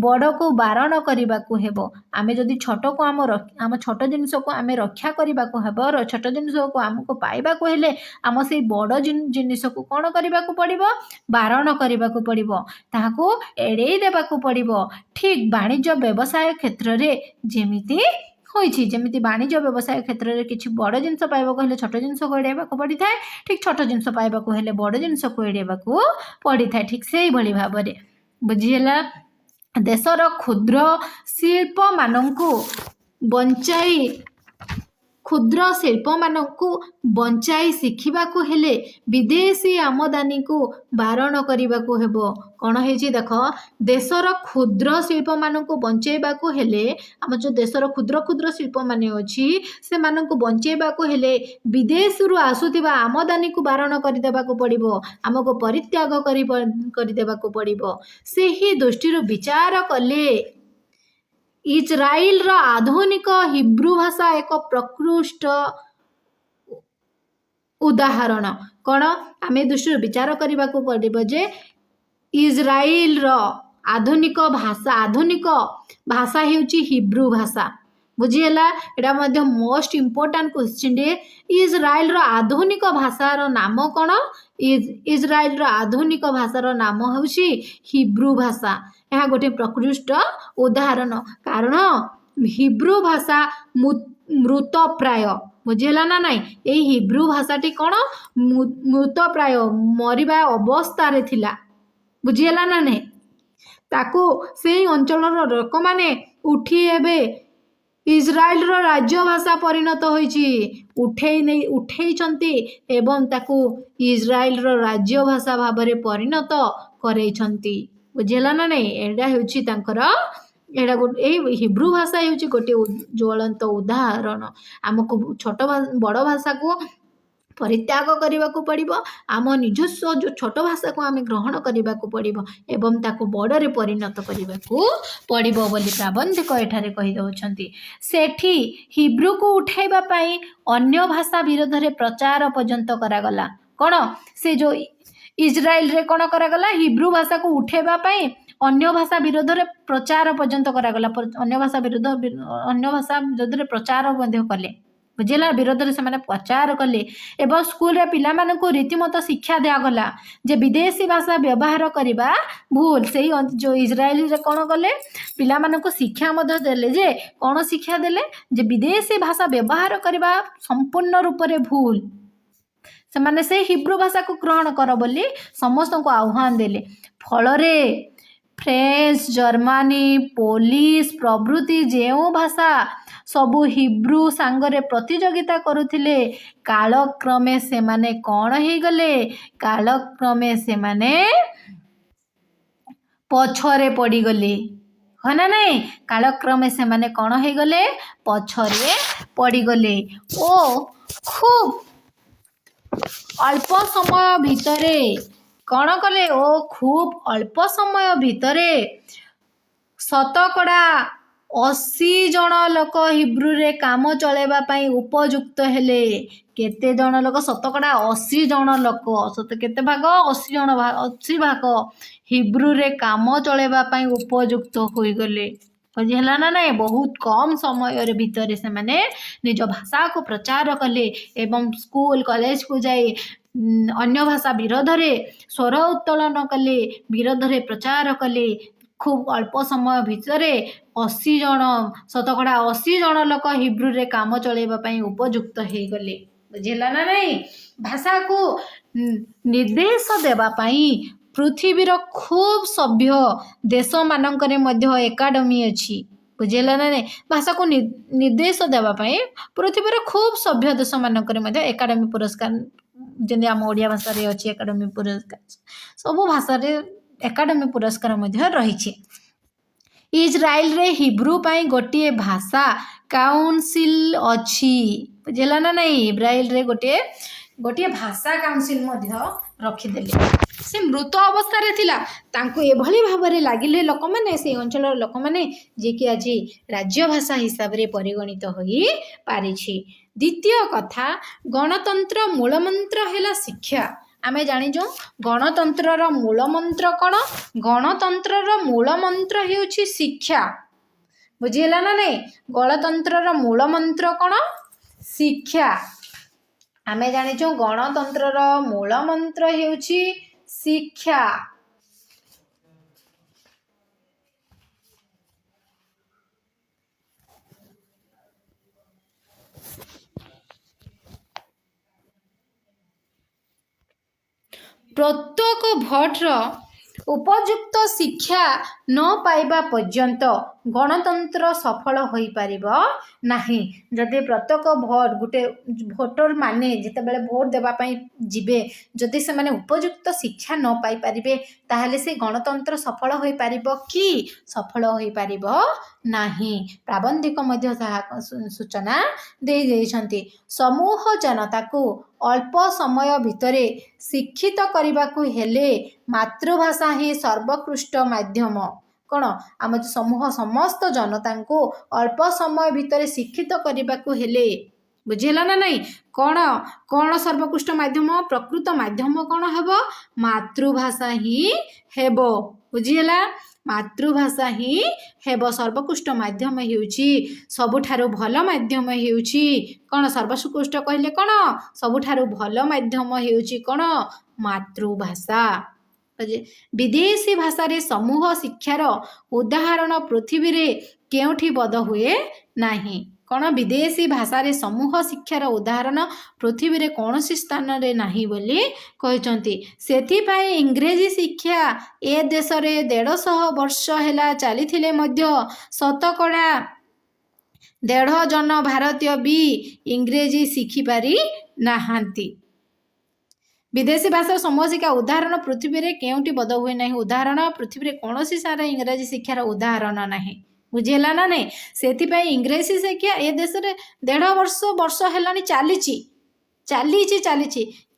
ବଡ଼କୁ ବାରଣ କରିବାକୁ ହେବ। ଆମେ ଯଦି ଛୋଟକୁ ଆମ ଛୋଟ ଜିନିଷକୁ ଆମେ ରକ୍ଷା କରିବାକୁ ହେବ, ଛୋଟ ଜିନିଷକୁ ଆମକୁ ପାଇବାକୁ ହେଲେ ଆମ ସେଇ ବଡ଼ ଜିନିଷକୁ କ'ଣ କରିବାକୁ ପଡ଼ିବ ବାରଣ କରିବାକୁ ପଡ଼ିବ, ତାହାକୁ ଏଡ଼େଇ ଦେବାକୁ ପଡ଼ିବ। ଠିକ୍ ବାଣିଜ୍ୟ ବ୍ୟବସାୟ କ୍ଷେତ୍ରରେ ଯେମିତି ହୋଇଛି, ଯେମିତି ବାଣିଜ୍ୟ ବ୍ୟବସାୟ କ୍ଷେତ୍ରରେ କିଛି ବଡ଼ ଜିନିଷ ପାଇବାକୁ ହେଲେ ଛୋଟ ଜିନିଷକୁ ଏଡ଼େଇବାକୁ ପଡ଼ିଥାଏ, ଠିକ୍ ଛୋଟ ଜିନିଷ ପାଇବାକୁ ହେଲେ ବଡ଼ ଜିନିଷକୁ ଏଡ଼େଇବାକୁ ପଡ଼ିଥାଏ। ଠିକ୍ ସେଇଭଳି ଭାବରେ ବୁଝିହେଲା। ଦେଶର କ୍ଷୁଦ୍ର ଶିଳ୍ପମାନଙ୍କୁ ବଞ୍ଚାଇ ଶିଖିବାକୁ ହେଲେ ବିଦେଶୀ ଆମଦାନୀକୁ ବାରଣ କରିବାକୁ ହେବ। କ'ଣ ହେଇଛି ଦେଖ, ଦେଶର କ୍ଷୁଦ୍ର ଶିଳ୍ପମାନଙ୍କୁ ବଞ୍ଚାଇବାକୁ ହେଲେ ଆମ ଯେଉଁ ଦେଶର କ୍ଷୁଦ୍ର ଶିଳ୍ପମାନେ ଅଛି ସେମାନଙ୍କୁ ବଞ୍ଚାଇବାକୁ ହେଲେ ବିଦେଶରୁ ଆସୁଥିବା ଆମଦାନୀକୁ ବାରଣ କରିଦେବାକୁ ପଡ଼ିବ, ଆମକୁ ପରିତ୍ୟାଗ କରିଦେବାକୁ ପଡ଼ିବ। ସେହି ଦୃଷ୍ଟିରୁ ବିଚାର କଲେ ଇସ୍ରାଏଲର ଆଧୁନିକ ହିବ୍ରୁ ଭାଷା ଏକ ପ୍ରକୃଷ୍ଟ ଉଦାହରଣ। କ'ଣ ଆମେ ଦୃଷ୍ଟିରୁ ବିଚାର କରିବାକୁ ପଡ଼ିବ ଯେ ଇସ୍ରାଏଲର ଆଧୁନିକ ଭାଷା ହେଉଛି ହିବ୍ରୁ ଭାଷା। ବୁଝିହେଲା। ଏଇଟା ମଧ୍ୟ ମୋଷ୍ଟ ଇମ୍ପୋର୍ଟାଣ୍ଟ କ୍ୱେଶ୍ଚିନ୍ଟିଏ। ଇସ୍ରାଏଲର ଆଧୁନିକ ଭାଷାର ନାମ କ'ଣ? ଇସ୍ରାଏଲର ଆଧୁନିକ ଭାଷାର ନାମ ହେଉଛି ହିବ୍ରୁ ଭାଷା। ଏହା ଗୋଟେ ପ୍ରକୃଷ୍ଟ ଉଦାହରଣ, କାରଣ ହିବ୍ରୁ ଭାଷା ମୃତପ୍ରାୟ। ବୁଝିହେଲା ନା ନାଇଁ। ଏଇ ହିବ୍ରୁ ଭାଷାଟି କ'ଣ ମୃତପ୍ରାୟ, ମରିବା ଅବସ୍ଥାରେ ଥିଲା। ବୁଝିହେଲା ନା ନାହିଁ। ତାକୁ ସେଇ ଅଞ୍ଚଳର ଲୋକମାନେ ଏବେ ଇସ୍ରାଏଲର ରାଜ୍ୟ ଭାଷା ପରିଣତ ହୋଇଛି, ଉଠେଇଛନ୍ତି ଏବଂ ତାକୁ ଇସ୍ରାଏଲର ରାଜ୍ୟ ଭାଷା ଭାବରେ ପରିଣତ କରେଇଛନ୍ତି। ବୁଝିହେଲା ନା ନାହିଁ। ଏଇ ହିବ୍ରୁ ଭାଷା ହେଉଛି ଗୋଟିଏ ଜ୍ୱଳନ୍ତ ଉଦାହରଣ। ଆମକୁ ବଡ଼ ଭାଷାକୁ ପରିତ୍ୟାଗ କରିବାକୁ ପଡ଼ିବ, ଆମ ନିଜସ୍ୱ ଯେଉଁ ଛୋଟ ଭାଷାକୁ ଆମେ ଗ୍ରହଣ କରିବାକୁ ପଡ଼ିବ ଏବଂ ତାକୁ ବଡ଼ରେ ପରିଣତ କରିବାକୁ ପଡ଼ିବ ବୋଲି ପ୍ରାବନ୍ଧିକ ଏଠାରେ କହିଦେଉଛନ୍ତି। ସେଠି ହିବ୍ରୁକୁ ଉଠାଇବା ପାଇଁ ଅନ୍ୟ ଭାଷା ବିରୋଧରେ ପ୍ରଚାର ପର୍ଯ୍ୟନ୍ତ କରାଗଲା। କ'ଣ ସେ ଯେଉଁ ଇସ୍ରାଏଲରେ କ'ଣ କରାଗଲା, ହିବ୍ରୁ ଭାଷାକୁ ଉଠାଇବା ପାଇଁ ଅନ୍ୟ ଭାଷା ବିରୋଧରେ ପ୍ରଚାର ପର୍ଯ୍ୟନ୍ତ କରାଗଲା। ଅନ୍ୟ ଭାଷା ବିରୋଧରେ ପ୍ରଚାର ମଧ୍ୟ କଲେ। ବୁଝିଲା। ବିରୋଧରେ ସେମାନେ ପ୍ରଚାର କଲେ ଏବଂ ସ୍କୁଲରେ ପିଲାମାନଙ୍କୁ ରୀତିମତ ଶିକ୍ଷା ଦିଆଗଲା ଯେ ବିଦେଶୀ ଭାଷା ବ୍ୟବହାର କରିବା ଭୁଲ। ସେଇ ଯେଉଁ ଇସ୍ରାଏଲରେ କ'ଣ କଲେ, ପିଲାମାନଙ୍କୁ ଶିକ୍ଷା ମଧ୍ୟ ଦେଲେ ଯେ କ'ଣ ଶିକ୍ଷା ଦେଲେ ଯେ ବିଦେଶୀ ଭାଷା ବ୍ୟବହାର କରିବା ସମ୍ପୂର୍ଣ୍ଣ ରୂପରେ ଭୁଲ। ସେମାନେ ସେଇ ହିବ୍ରୁ ଭାଷାକୁ ଗ୍ରହଣ କର ବୋଲି ସମସ୍ତଙ୍କୁ ଆହ୍ୱାନ ଦେଲେ। ଫଳରେ ଫ୍ରେଞ୍ଚ, ଜର୍ମାନୀ, ପୋଲିଶ ପ୍ରଭୃତି ଯେଉଁ ଭାଷା ସବୁ ହିବ୍ରୁ ସାଙ୍ଗରେ ପ୍ରତିଯୋଗିତା କରୁଥିଲେ, କାଳକ୍ରମେ ସେମାନେ କ'ଣ ହେଇଗଲେ, ପଛରେ ପଡ଼ିଗଲେ। ହଁ ନା ନାଇଁ। କାଳକ୍ରମେ ସେମାନେ କ'ଣ ହେଇଗଲେ, ପଛରେ ପଡ଼ିଗଲେ ଓ ଖୁବ୍ ଅଳ୍ପ ସମୟ ଭିତରେ କ'ଣ କଲେ, ଖୁବ୍ ଅଳ୍ପ ସମୟ ଭିତରେ ଶତକଡ଼ା 80 ଜଣ ଲୋକ ହିବ୍ରୁରେ କାମ ଚଳାଇବା ପାଇଁ ଉପଯୁକ୍ତ ହେଲେ। କେତେ ଜଣ ଲୋକ? ଶତକଡ଼ା 80 ଜଣ ଲୋକ। କେତେ ଭାଗ? 80 ଭାଗ ହିବ୍ରୁରେ କାମ ଚଳାଇବା ପାଇଁ ଉପଯୁକ୍ତ ହୋଇଗଲେ। ବୁଝିହେଲା ନା ନାଇଁ। ବହୁତ କମ୍ ସମୟରେ ଭିତରେ ସେମାନେ ନିଜ ଭାଷାକୁ ପ୍ରଚାର କଲେ ଏବଂ ସ୍କୁଲ କଲେଜକୁ ଯାଇ ଅନ୍ୟ ଭାଷା ବିରୋଧରେ ସ୍ୱର ଉତ୍ତୋଳନ କଲେ, ବିରୋଧରେ ପ୍ରଚାର କଲେ। ଖୁବ୍ ଅଳ୍ପ ସମୟ ଭିତରେ ଶତକଡ଼ା 80 ଜଣ ଲୋକ ହିବ୍ରୁରେ କାମ ଚଳାଇବା ପାଇଁ ଉପଯୁକ୍ତ ହେଇଗଲେ। ବୁଝିହେଲା ନା ନାଇଁ। ଭାଷାକୁ ନିର୍ଦ୍ଦେଶ ଦେବା ପାଇଁ ପୃଥିବୀର ଖୁବ୍ ସଭ୍ୟ ଦେଶମାନଙ୍କରେ ମଧ୍ୟ ଏକାଡେମୀ ଅଛି। ବୁଝିହେଲା ନା ନାଇଁ। ଭାଷାକୁ ନିର୍ଦ୍ଦେଶ ଦେବା ପାଇଁ ପୃଥିବୀର ଖୁବ୍ ସଭ୍ୟ ଦେଶମାନଙ୍କରେ ମଧ୍ୟ ଏକାଡେମୀ ପୁରସ୍କାର, ଯେମିତି ଆମ ଓଡ଼ିଆ ଭାଷାରେ ଅଛି ଏକାଡେମୀ ପୁରସ୍କାର, ସବୁ ଭାଷାରେ ଏକାଡେମୀ ପୁରସ୍କାର ମଧ୍ୟ ରହିଛି। ଇସ୍ରାଏଲରେ ହିବ୍ରୁ ପାଇଁ ଗୋଟିଏ ଭାଷା କାଉନସିଲ ଅଛି। ବୁଝିହେଲା ନା ନାଇଁ। ଇସ୍ରାଏଲରେ ଗୋଟିଏ ଭାଷା କାଉନସିଲ ମଧ୍ୟ ରଖିଦେଲେ। ସେ ମୃତ ଅବସ୍ଥାରେ ଥିଲା, ତାଙ୍କୁ ଏଭଳି ଭାବରେ ଲାଗିଲେ ଲୋକମାନେ, ସେଇ ଅଞ୍ଚଳର ଲୋକମାନେ, ଯିଏକି ଆଜି ରାଜ୍ୟ ଭାଷା ହିସାବରେ ପରିଗଣିତ ହୋଇପାରିଛି। ଦ୍ୱିତୀୟ କଥା, ଗଣତନ୍ତ୍ର ମୂଳମନ୍ତ୍ର ହେଲା ଶିକ୍ଷା। ଆମେ ଜାଣିଛୁ ଗଣତନ୍ତ୍ରର ମୂଳମନ୍ତ୍ର କ'ଣ? ଗଣତନ୍ତ୍ରର ମୂଳମନ୍ତ୍ର ହେଉଛି ଶିକ୍ଷା। ବୁଝିହେଲା ନା ନାଇଁ। ଗଣତନ୍ତ୍ରର ମୂଳମନ୍ତ୍ର କ'ଣ? ଶିକ୍ଷା। ଆମେ ଜାଣିଛୁ ଗଣତନ୍ତ୍ରର ମୂଳମନ୍ତ୍ର ହେଉଛି ଶିକ୍ଷା। ପ୍ରତ୍ୟେକ ଭୋଟର ଉପଯୁକ୍ତ ଶିକ୍ଷା ନ ପାଇବା ପର୍ଯ୍ୟନ୍ତ ଗଣତନ୍ତ୍ର ସଫଳ ହୋଇପାରିବ ନାହିଁ। ଯଦି ପ୍ରତ୍ୟେକ ଗୋଟେ ଭୋଟର ମାନେ ଯେତେବେଳେ ଭୋଟ ଦେବା ପାଇଁ ଯିବେ, ଯଦି ସେମାନେ ଉପଯୁକ୍ତ ଶିକ୍ଷା ନ ପାଇପାରିବେ, ତାହେଲେ ସେ ଗଣତନ୍ତ୍ର ସଫଳ ହୋଇପାରିବ କି? ସଫଳ ହୋଇପାରିବ ନାହିଁ। ପ୍ରାବନ୍ଧିକ ମଧ୍ୟ ତାହା ସୂଚନା ଦେଇଛନ୍ତି। ସମୂହ ଜନତାକୁ ଅଳ୍ପ ସମୟ ଭିତରେ ଶିକ୍ଷିତ କରିବାକୁ ହେଲେ ମାତୃଭାଷା ହିଁ ସର୍ବୋତ୍କୃଷ୍ଟ ମାଧ୍ୟମ। କ'ଣ? ଆମ ସମସ୍ତ ଜନତାଙ୍କୁ ଅଳ୍ପ ସମୟ ଭିତରେ ଶିକ୍ଷିତ କରିବାକୁ ହେଲେ, ବୁଝିହେଲା ନା ନାଇଁ, କ'ଣ ସର୍ବୋତ୍କୃଷ୍ଟ ମାଧ୍ୟମ? ପ୍ରକୃତ ମାଧ୍ୟମ କ'ଣ ହେବ? ମାତୃଭାଷା ହିଁ ହେବ। ବୁଝିହେଲା? ମାତୃଭାଷା ହିଁ ହେବ। ସର୍ବୋତ୍କୃଷ୍ଟ ମାଧ୍ୟମ ହେଉଛି, ସବୁଠାରୁ ଭଲ ମାଧ୍ୟମ ହେଉଛି କ'ଣ? ସର୍ବୋତ୍କୃଷ୍ଟ କହିଲେ କ'ଣ? ସବୁଠାରୁ ଭଲ ମାଧ୍ୟମ ହେଉଛି କ'ଣ? ମାତୃଭାଷା। ବିଦେଶୀ ଭାଷାରେ ସମୂହ ଶିକ୍ଷାର ଉଦାହରଣ ପୃଥିବୀରେ କେଉଁଠି ବୋଧ ହୁଏ ନାହିଁ। କ'ଣ? ବିଦେଶୀ ଭାଷାରେ ସମୂହ ଶିକ୍ଷାର ଉଦାହରଣ ପୃଥିବୀରେ କୌଣସି ସ୍ଥାନରେ ନାହିଁ ବୋଲି କହିଛନ୍ତି। ସେଥିପାଇଁ ଇଂରେଜୀ ଶିକ୍ଷା ଏ ଦେଶରେ 150 ବର୍ଷ ହେଲା ଚାଲିଥିଲେ ମଧ୍ୟ ଶତକଡ଼ା 1.5 ଜଣ ଭାରତୀୟ ବି ଇଂରେଜୀ ଶିଖିପାରି ନାହାନ୍ତି। ବିଦେଶୀ ଭାଷାର ସମୂହ ଶିକ୍ଷା ଉଦାହରଣ ପୃଥିବୀରେ କେଉଁଠି ବୋଧ ହୁଏ ନାହିଁ। ଉଦାହରଣ ପୃଥିବୀରେ କୌଣସି ସ୍ଥାନରେ ଇଂରାଜୀ ଶିକ୍ଷାର ଉଦାହରଣ ନାହିଁ। ବୁଝିହେଲା ନା ନାଇଁ। ସେଥିପାଇଁ ଇଂରେଜୀ ଶିକ୍ଷା ଏ ଦେଶରେ 1.5 ବର୍ଷ ହେଲାଣି ଚାଲିଛି,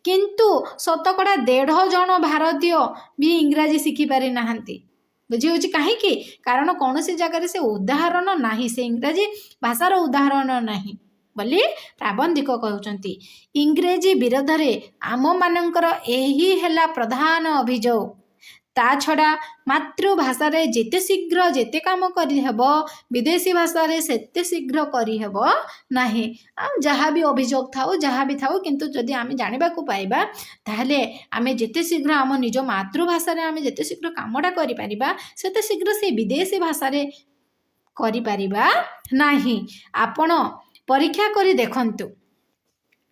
କିନ୍ତୁ ଶତକଡ଼ା 1.5 ଜଣ ଭାରତୀୟ ବି ଇଂରାଜୀ ଶିଖିପାରି ନାହାନ୍ତି। ବୁଝିହେଉଛି କାହିଁକି? କାରଣ କୌଣସି ଜାଗାରେ ସେ ଉଦାହରଣ ନାହିଁ, ସେ ଇଂରାଜୀ ଭାଷାର ଉଦାହରଣ ନାହିଁ ବୋଲି ପ୍ରାବନ୍ଧିକ କହୁଛନ୍ତି। ଇଂରେଜୀ ବିରୋଧରେ ଆମମାନଙ୍କର ଏହି ହେଲା ପ୍ରଧାନ ଅଭିଯୋଗ। ତା ଛଡ଼ା ମାତୃଭାଷାରେ ଯେତେ ଶୀଘ୍ର ଯେତେ କାମ କରିହେବ, ବିଦେଶୀ ଭାଷାରେ ସେତେ ଶୀଘ୍ର କରିହେବ ନାହିଁ। ଯାହା ବି ଅଭିଯୋଗ ଥାଉ, ଯାହା ବି ଥାଉ, କିନ୍ତୁ ଯଦି ଆମେ ଜାଣିବାକୁ ପାଇବା, ତାହେଲେ ଆମେ ଯେତେ ଶୀଘ୍ର ଆମ ନିଜ ମାତୃଭାଷାରେ ଆମେ ଯେତେ ଶୀଘ୍ର କାମଟା କରିପାରିବା, ସେତେ ଶୀଘ୍ର ସେ ବିଦେଶୀ ଭାଷାରେ କରିପାରିବା ନାହିଁ। ଆପଣ ପରୀକ୍ଷା କରି ଦେଖନ୍ତୁ।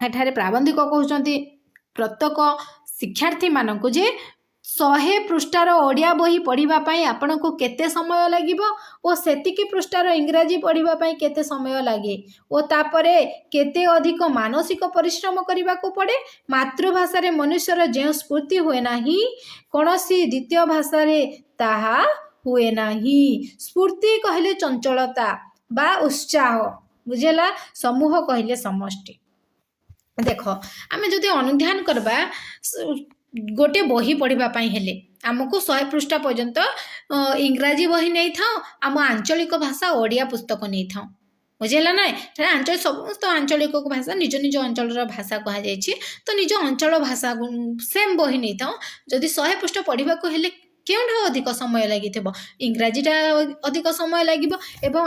ଏଠାରେ ପ୍ରାବନ୍ଧିକ କହୁଛନ୍ତି ପ୍ରତ୍ୟେକ ଶିକ୍ଷାର୍ଥୀମାନଙ୍କୁ ଯେ 100 ପୃଷ୍ଠାର ଓଡ଼ିଆ ବହି ପଢ଼ିବା ପାଇଁ ଆପଣଙ୍କୁ କେତେ ସମୟ ଲାଗିବ ଓ ସେତିକି ପୃଷ୍ଠାର ଇଂରାଜୀ ପଢ଼ିବା ପାଇଁ କେତେ ସମୟ ଲାଗେ ଓ ତାପରେ କେତେ ଅଧିକ ମାନସିକ ପରିଶ୍ରମ କରିବାକୁ ପଡ଼େ। ମାତୃଭାଷାରେ ମନୁଷ୍ୟର ଯେଉଁ ସ୍ଫୂର୍ତ୍ତି ହୁଏ ନାହିଁ, କୌଣସି ଦ୍ୱିତୀୟ ଭାଷାରେ ତାହା ହୁଏ ନାହିଁ। ସ୍ଫୂର୍ତ୍ତି କହିଲେ ଚଞ୍ଚଳତା ବା ଉତ୍ସାହ। ବୁଝିଲା? ସମୂହ କହିଲେ ସମଷ୍ଟି। ଦେଖ, ଆମେ ଯଦି ଅନୁଧ୍ୟାନ କରିବା, ଗୋଟେ ବହି ପଢ଼ିବା ପାଇଁ ହେଲେ ଆମକୁ 100 ପୃଷ୍ଠା ପର୍ଯ୍ୟନ୍ତ ଇଂରାଜୀ ବହି ନେଇଥାଉ, ଆମ ଆଞ୍ଚଳିକ ଭାଷା ଓଡ଼ିଆ ପୁସ୍ତକ ନେଇଥାଉ। ବୁଝିଲା ନା? ସମସ୍ତ ଆଞ୍ଚଳିକ ଭାଷା ନିଜ ନିଜ ଅଞ୍ଚଳର ଭାଷା କୁହାଯାଇଛି, ତ ନିଜ ଅଞ୍ଚଳ ଭାଷା ସେମ୍ ବହି ନେଇଥାଉ। ଯଦି 100 ପୃଷ୍ଠା ପଢ଼ିବାକୁ ହେଲେ କେଉଁଠୁ ଅଧିକ ସମୟ ଲାଗିଥିବ? ଇଂରାଜୀଟା ଅଧିକ ସମୟ ଲାଗିବ ଏବଂ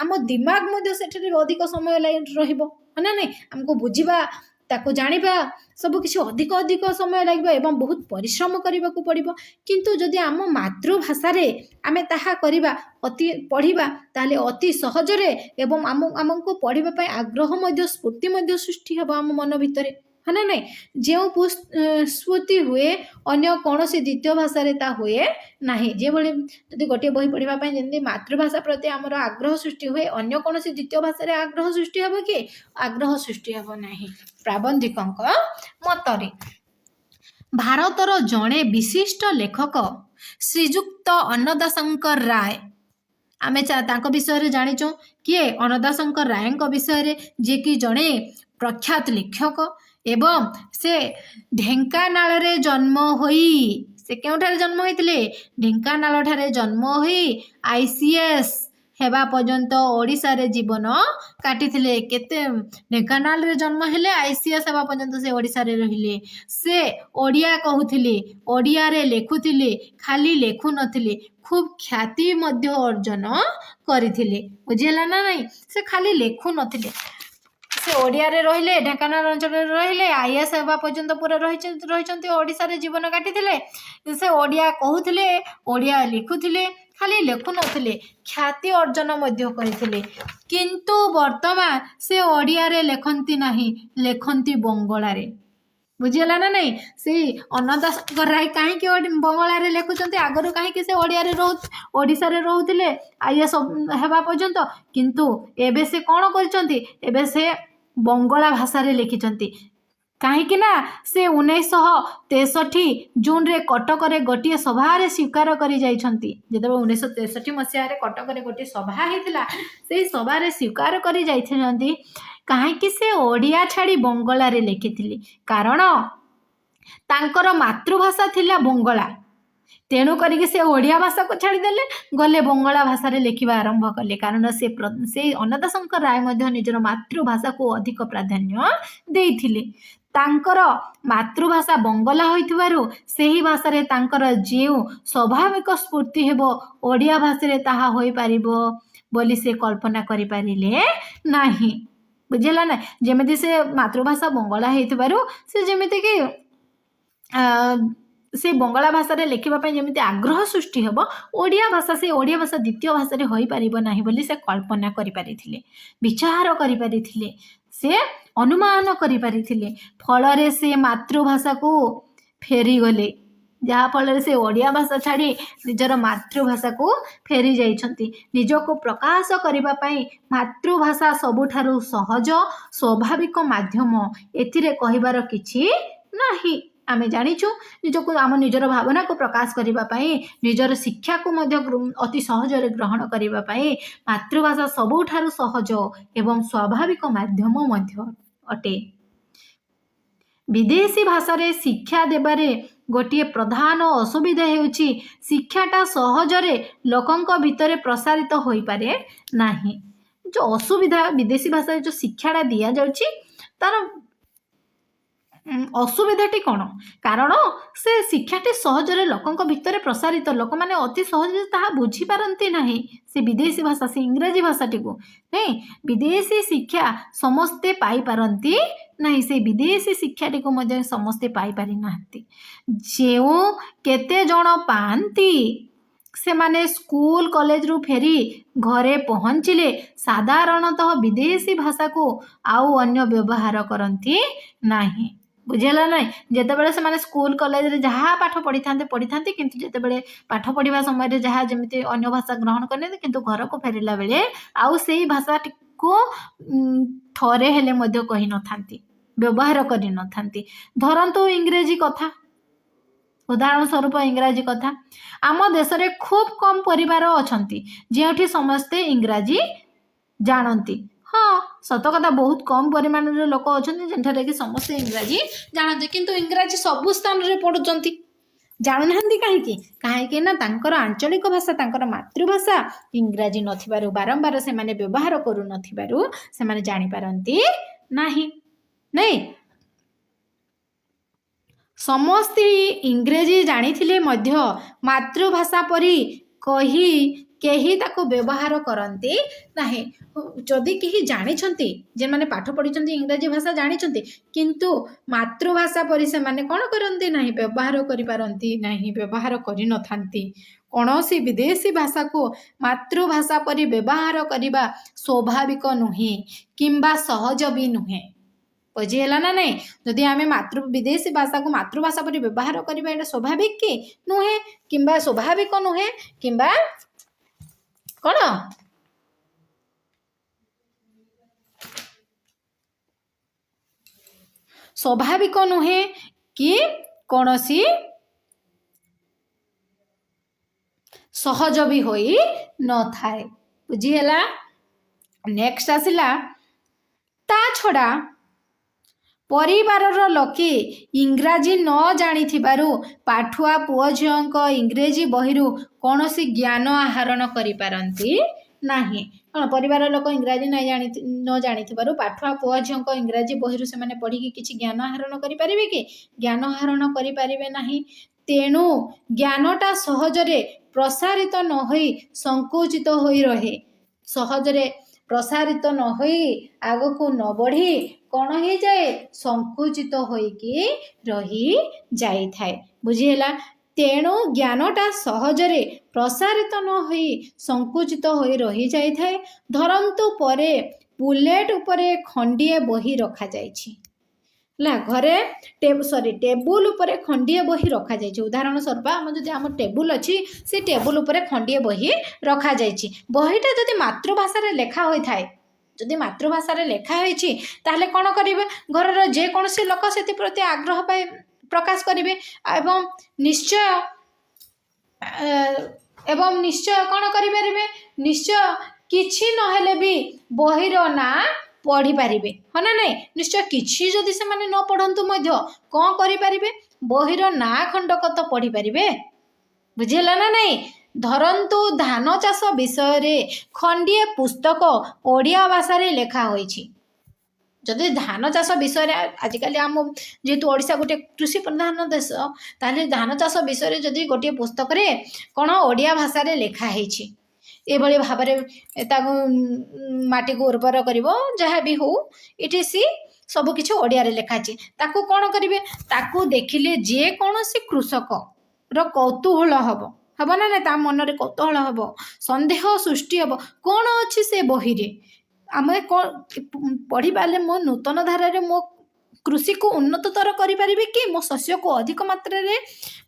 ଆମ ଦିମାଗ ମଧ୍ୟ ସେଠାରେ ଅଧିକ ସମୟ ରହିବ ନା ନାଇଁ। ଆମକୁ ବୁଝିବା, ତାକୁ ଜାଣିବା, ସବୁକିଛି ଅଧିକ ସମୟ ଲାଗିବ ଏବଂ ବହୁତ ପରିଶ୍ରମ କରିବାକୁ ପଡ଼ିବ। କିନ୍ତୁ ଯଦି ଆମ ମାତୃଭାଷାରେ ଆମେ ତାହା କରିବା, ପଢ଼ିବା, ତାହେଲେ ଅତି ସହଜରେ ଏବଂ ଆମକୁ ପଢ଼ିବା ପାଇଁ ଆଗ୍ରହ ମଧ୍ୟ, ସ୍ଫୂର୍ତ୍ତି ମଧ୍ୟ ସୃଷ୍ଟି ହେବ ଆମ ମନ ଭିତରେ, है ना नहीं जो स्फूर्ति हुए अन्य कौन द्वितीय भाषा ता हुए नहीं जो जब गोटे बही पढ़ापी जमी मातृभाषा प्रति आमर आग्रह सृष्टि हुए अन्य कौन द्वितीय भाषा आग्रह सृष्टि हे कि आग्रह सृष्टि हे ना प्राबंधिक मतरे भारतर जड़े विशिष्ट लेखक श्रीजुक्त अन्नदाशंकर राय आमे विषय जाचु किए अन्नदाशंकर राय विषय जी कि जड़े प्रख्यात लेखक एवं से ढेंकानाल रे जन्म होई से क्योंठारे जन्म होइतिले ढेंकानाल ठारे जन्म होई आईसीएस हेबा पर्यंत ओडिशा रे जीवन काटिथिले केते ढेंकानाल रे जन्म हेले आईसीएस हेबा पर्यंत से ओडिशा रे रहिले से ओडिया कहूथिले ओडिया रे लेखुथिले खाली लेखु नथिले खूब ख्याति मध्य अर्जन करथिले बुझिला ना नहीं से खाली लेखु नथिले से ओडिया रे रहिले ढेंकानाल अंचल रे रहिले आईएएस हेबा पर्यंत पूरा रहिचंती ओडिशा रे जीवन काटिथिले से ओडिया कहूथिले ओडिया लिखुथिले खाली लेखु नथिले ख्याति अर्जन मध्य करथिले किंतु वर्तमान से ओडिया रे लेखंती नाही लेखंती बंगला रे बुझीगला ना नहीं से अन्नदाशंकर राय कहीं बंगला रे लेखुचंती आगरू कहीं से ओडिया रे ओडिशा रे रहउथिले आईएएस हेबा पर्यंत किंतु एबे से कोन करचंती एबे से बंगला भाषा रे लिखिचंती कहीं ना से 1963 जून रे कटक रे गोटे सभा रे स्वीकार करी जाइछंती जेतबे 1963 मसिया रे कटक रे गोटे सभा हेतिला से सभा रे स्वीकार करी जाइछंती कहीं से ओडिया छाड़ी बंगला रे लिखिथिली कारण तांकर मातृभाषा थिला बंगला तेणु करिके से ओडिया भाषा को छाड़ीदेले गले बंगला भाषा रे लिखिबा आरंभ कले कारण से अन्नदाशंकर राय मध्य निजर मातृभाषा को अधिक प्राधान्य देइथिले तांकर मातृभाषा बंगला होइथिबारु सेही भाषा रे तांकर जेउ स्वाभाविक स्फूर्ति हेबो ओडिया भाषा रे ताहा होई पारिबो बोली से कल्पना करि पारिले नाही बुझिला ना जेमिति से मातृभाषा बंगला हेइथिबारु से जेमिति कि से बंगला भाषा रे लिखिबा पय जेमिति आग्रह सृष्टि हेबो ओडिया भाषा से ओडिया भाषा द्वितीय भाषा रे होई पारिबो नाही बोली से कल्पना करि पारिथिले विचार करि पारिथिले से अनुमान करि पारिथिले फल रे से मातृभाषा को फेरी गले जहाँ फल से ओडिया भाषा छाड़ी निजर मातृभाषा को फेरी जाइछंती निजको प्रकाश करिबा पय मातृभाषा सबुठारु सहज स्वाभाविक माध्यम एथिरे कहिबार किछि नाही आमे जानिछु निजको आम निजर भावना को प्रकाश करिबा पय निजर शिक्षा को मध्य अति सहज रे ग्रहण करिबा पय मातृभाषा सबुठारु सहज एवं स्वाभाविक माध्यम मध्य अटे विदेशी भाषा रे शिक्षा देबारे गोटे प्रधान असुविधा हेउछि शिक्षाटा सहजरे लोकंक भितरे प्रसारित होई पारे नाही जो असुविधा विदेशी भाषा जो शिक्षाटा दिया जाउछि तार असुविधाटी कौन कारण से शिक्षाटी सहजरे लोकंक भितर प्रसारित लोक मैंने अति सहज ताहा बुझी पारती नहीं से विदेशी भाषा से इंग्राजी भाषाटी को नहीं विदेशी शिक्षा समस्ते पाई पारती नहीं से विदेशी शिक्षाटी को मध्य समस्ते पाई पारि नाहंती जेउ केते जण पांती से माने स्कूल कॉलेज रु फेरी घरे पहुँचिले साधारणतः विदेशी भाषा को आउ अन्य व्यवहार करती नहीं बुझेला ना जितेबाला से माने स्कूल कॉलेज रे जहाँ पाठ पढ़ी था किंतु जितेबाला पाठ पढ़ा समय जहाँ जमी अन्य भाषा ग्रहण करते किंतु घर को फेरला बेले आउ से भाषा को थरे हेले मध्य कही न थांती व्यवहार करी न थांती धरंतु इंग्रेजी कथा उदाहरण स्वरूप इंग्राजी कथा आम देश रे खूब कम परिवार अछंती जेठी समस्ते इंग्राजी जानती हाँ सत कथा बहुत कम परिमाण रे लोक अछंती जेठारे कि समस्ते इंग्राजी जानते किंतु इंग्राजी सबु स्थान रे पढुचंती जानुनाहांती कहीं ना तांकर आंचलिक भाषा तांकर मातृभाषा इंग्राजी नथिबारु बारंबार से माने व्यवहार करू नथिबारु से माने जानि पारंती नाही नहीं समस्ते इंग्रेजी जानिथिले मध्य मातृभाषा परी कही केही ताको व्यवहार करते नाही जदि केही जानिछंती जे माने पाठ पढ़िछंती इंग्राजी भाषा जानिछंती किंतु मातृभाषा परी से माने कोन करंती नाही व्यवहार करि पारंती नाही व्यवहार करि न थांती कौनसी विदेशी भाषा को मातृभाषा परी व्यवहार करिबा स्वाभाविक नुहे किंबा सहज भी नुहे ବୁଝିହେଲା ନା ନାଇଁ? ଯଦି ଆମେ ବିଦେଶୀ ଭାଷାକୁ ମାତୃଭାଷା ପରି ବ୍ୟବହାର କରିବା ଏଇଟା ସ୍ୱାଭାବିକ କି ନୁହେଁ, କିମ୍ବା ସ୍ୱାଭାବିକ ନୁହେଁ, କିମ୍ବା କ'ଣ ସ୍ୱାଭାବିକ ନୁହେଁ କି କୌଣସି ସହଜ ବି ହୋଇ ନଥାଏ। ବୁଝିହେଲା? ନେକ୍ସଟ ଆସିଲା, ତା ଛଡ଼ା ପରିବାରର ଲୋକେ ଇଂରାଜୀ ନ ଜାଣିଥିବାରୁ ପାଠୁଆ ପୁଅ ଝିଅଙ୍କ ଇଂରେଜୀ ବହିରୁ କୌଣସି ଜ୍ଞାନ ଆହରଣ କରିପାରନ୍ତି ନାହିଁ। କ'ଣ ପରିବାର ଲୋକ ଇଂରାଜୀ ନ ଜାଣିଥିବାରୁ ପାଠୁଆ ପୁଅ ଝିଅଙ୍କ ଇଂରାଜୀ ବହିରୁ ସେମାନେ ପଢ଼ିକି କିଛି ଜ୍ଞାନ ଆହରଣ କରିପାରିବେ କି? ଜ୍ଞାନ ଆହରଣ କରିପାରିବେ ନାହିଁ। ତେଣୁ ଜ୍ଞାନଟା ସହଜରେ ପ୍ରସାରିତ ନ ହୋଇ ସଙ୍କୁଚିତ ହୋଇ ରହେ। ସହଜରେ ପ୍ରସାରିତ ନ ହୋଇ ଆଗକୁ ନ ବଢ଼ି କ'ଣ ହେଇଯାଏ? ସଙ୍କୁଚିତ ହୋଇକି ରହିଯାଇଥାଏ। ବୁଝିହେଲା? ତେଣୁ ଜ୍ଞାନଟା ସହଜରେ ପ୍ରସାରିତ ନ ହୋଇ ସଙ୍କୁଚିତ ହୋଇ ରହିଯାଇଥାଏ। ଧରନ୍ତୁ ପରେ ବୁଲେଟ୍ ଉପରେ ଖଣ୍ଡିଏ ବହି ରଖାଯାଇଛି ହେଲା, ଘରେ ଟେବୁଲ ଉପରେ ଖଣ୍ଡିଏ ବହି ରଖାଯାଇଛି। ଉଦାହରଣ ସ୍ୱରୂପ ଯଦି ଆମ ଟେବୁଲ ଅଛି, ସେ ଟେବୁଲ ଉପରେ ଖଣ୍ଡିଏ ବହି ରଖାଯାଇଛି। ବହିଟା ଯଦି ମାତୃଭାଷାରେ ଲେଖା ହୋଇଥାଏ, ଯଦି ମାତୃଭାଷାରେ ଲେଖା ହୋଇଛି, ତାହେଲେ କ'ଣ କରିବେ? ଘରର ଯେକୌଣସି ଲୋକ ସେଥିପ୍ରତି ଆଗ୍ରହ ପାଇଁ ପ୍ରକାଶ କରିବେ ଏବଂ ନିଶ୍ଚୟ କ'ଣ କରିପାରିବେ? ନିଶ୍ଚୟ କିଛି ନହେଲେ ବି ବହିର ନାଁ ପଢ଼ିପାରିବେ, ହଁ ନା ନାଇଁ? ନିଶ୍ଚୟ କିଛି ଯଦି ସେମାନେ ନ ପଢ଼ନ୍ତୁ ମଧ୍ୟ କ'ଣ କରିପାରିବେ? ବହିର ନାଁ ଖଣ୍ଡକ ତ ପଢ଼ିପାରିବେ। ବୁଝିହେଲା ନା ନାଇଁ? ଧରନ୍ତୁ ଧାନ ଚାଷ ବିଷୟରେ ଖଣ୍ଡିଏ ପୁସ୍ତକ ଓଡ଼ିଆ ଭାଷାରେ ଲେଖା ହୋଇଛି। ଯଦି ଧାନ ଚାଷ ବିଷୟରେ, ଆଜିକାଲି ଆମ ଯେହେତୁ ଓଡ଼ିଶା ଗୋଟିଏ କୃଷି ପ୍ରଧାନ ଦେଶ, ତାହେଲେ ଧାନ ଚାଷ ବିଷୟରେ ଯଦି ଗୋଟିଏ ପୁସ୍ତକରେ କ'ଣ ଓଡ଼ିଆ ଭାଷାରେ ଲେଖା ହେଇଛି, ଏଭଳି ଭାବରେ ତାକୁ ମାଟିକୁ ଉର୍ବର କରିବ, ଯାହା ବି ହଉ ଇଟିସି ସବୁକିଛି ଓଡ଼ିଆରେ ଲେଖା ଅଛି। ତାକୁ କ'ଣ କରିବେ? ତାକୁ ଦେଖିଲେ ଯେକୌଣସି କୃଷକର କୌତୂହଳ ହବ ନା ନାଇଁ? ତା ମନରେ କୌତୂହଳ ହବ, ସନ୍ଦେହ ସୃଷ୍ଟି ହବ, କ'ଣ ଅଛି ସେ ବହିରେ, ଆମେ କ'ଣ ପଢ଼ିପାରିଲେ ମୋ ନୂତନ ଧାରାରେ ମୋ କୃଷିକୁ ଉନ୍ନତତର କରିପାରିବି କି, ମୋ ଶସ୍ୟକୁ ଅଧିକ ମାତ୍ରାରେ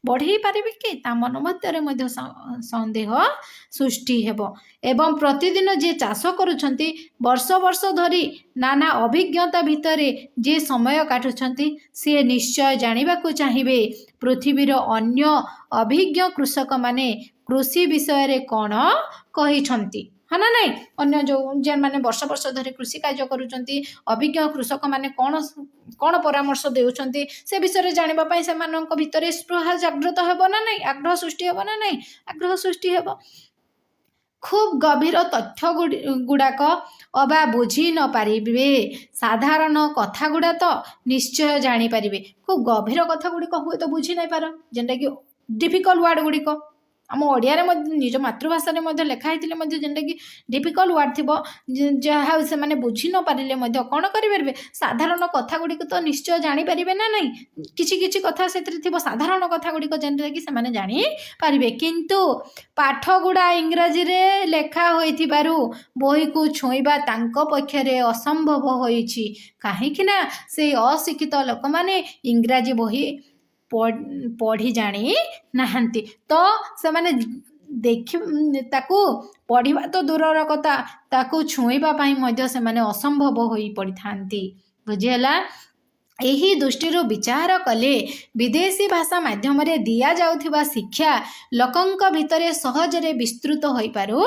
ବଢ଼େଇ ପାରିବି କି? ତା ମନ ମଧ୍ୟରେ ମଧ୍ୟ ସନ୍ଦେହ ସୃଷ୍ଟି ହେବ। ଏବଂ ପ୍ରତିଦିନ ଯିଏ ଚାଷ କରୁଛନ୍ତି, ବର୍ଷ ବର୍ଷ ଧରି ନାନା ଅଭିଜ୍ଞତା ଭିତରେ ଯିଏ ସମୟ କାଟୁଛନ୍ତି, ସିଏ ନିଶ୍ଚୟ ଜାଣିବାକୁ ଚାହିଁବେ ପୃଥିବୀର ଅନ୍ୟ ଅଭିଜ୍ଞ କୃଷକମାନେ କୃଷି ବିଷୟରେ କ'ଣ କହିଛନ୍ତି, ହଁ ନା ନାଇଁ? ଅନ୍ୟ ଯେଉଁମାନେ ବର୍ଷ ବର୍ଷ ଧରି କୃଷି କାର୍ଯ୍ୟ କରୁଛନ୍ତି, ଅଭିଜ୍ଞ କୃଷକମାନେ କ'ଣ ପରାମର୍ଶ ଦେଉଛନ୍ତି, ସେ ବିଷୟରେ ଜାଣିବା ପାଇଁ ସେମାନଙ୍କ ଭିତରେ ସ୍ପୃହା ଜାଗ୍ରତ ହେବ ନା ନାଇଁ? ଆଗ୍ରହ ସୃଷ୍ଟି ହେବ ନା ନାଇଁ? ଆଗ୍ରହ ସୃଷ୍ଟି ହେବ। ଖୁବ୍ ଗଭୀର ତଥ୍ୟ ଗୁଡ଼ାକ ଅବା ବୁଝି ନ ପାରିବେ, ସାଧାରଣ କଥା ଗୁଡ଼ା ତ ନିଶ୍ଚୟ ଜାଣିପାରିବେ। ଖୁବ୍ ଗଭୀର କଥା ଗୁଡ଼ିକ ହୁଏତ ବୁଝି ନାଇପାର, ଯେନ୍ଟାକି ଡିଫିକଲ୍ଟ ୱାର୍ଡ଼ ଗୁଡ଼ିକ ଆମ ଓଡ଼ିଆରେ ମଧ୍ୟ ନିଜ ମାତୃଭାଷାରେ ମଧ୍ୟ ଲେଖା ହେଇଥିଲେ ମଧ୍ୟ ଯେନ୍ଟାକି ଡିଫିକଲ୍ଟ ୱାର୍ଡ଼ ଥିବ, ଯାହା ସେମାନେ ବୁଝି ନ ପାରିଲେ ମଧ୍ୟ କ'ଣ କରିପାରିବେ? ସାଧାରଣ କଥା ଗୁଡ଼ିକ ତ ନିଶ୍ଚୟ ଜାଣିପାରିବେ ନା ନାହିଁ? କିଛି କିଛି କଥା ସେଥିରେ ଥିବ, ସାଧାରଣ କଥା ଗୁଡ଼ିକ ଯେନ୍ଟାକି ସେମାନେ ଜାଣିପାରିବେ। କିନ୍ତୁ ପାଠ ଗୁଡ଼ା ଇଂରାଜୀରେ ଲେଖା ହୋଇଥିବାରୁ ବହିକୁ ଛୁଇଁବା ତାଙ୍କ ପକ୍ଷରେ ଅସମ୍ଭବ ହୋଇଛି। କାହିଁକି ନା ସେଇ ଅଶିକ୍ଷିତ ଲୋକମାନେ ଇଂରାଜୀ ବହି ପଢ଼ି ଜାଣି ନାହାନ୍ତି, ତ ସେମାନେ ତାକୁ ପଢ଼ିବା ତ ଦୂରର କଥା, ତାକୁ ଛୁଇଁବା ପାଇଁ ମଧ୍ୟ ସେମାନେ ଅସମ୍ଭବ ହୋଇ ପଡ଼ିଥାନ୍ତି। ବୁଝିହେଲା? ଏହି ଦୃଷ୍ଟିରୁ ବିଚାର କଲେ ବିଦେଶୀ ଭାଷା ମାଧ୍ୟମରେ ଦିଆଯାଉଥିବା ଶିକ୍ଷା ଲୋକଙ୍କ ଭିତରେ ସହଜରେ ବିସ୍ତୃତ ହୋଇପାରୁ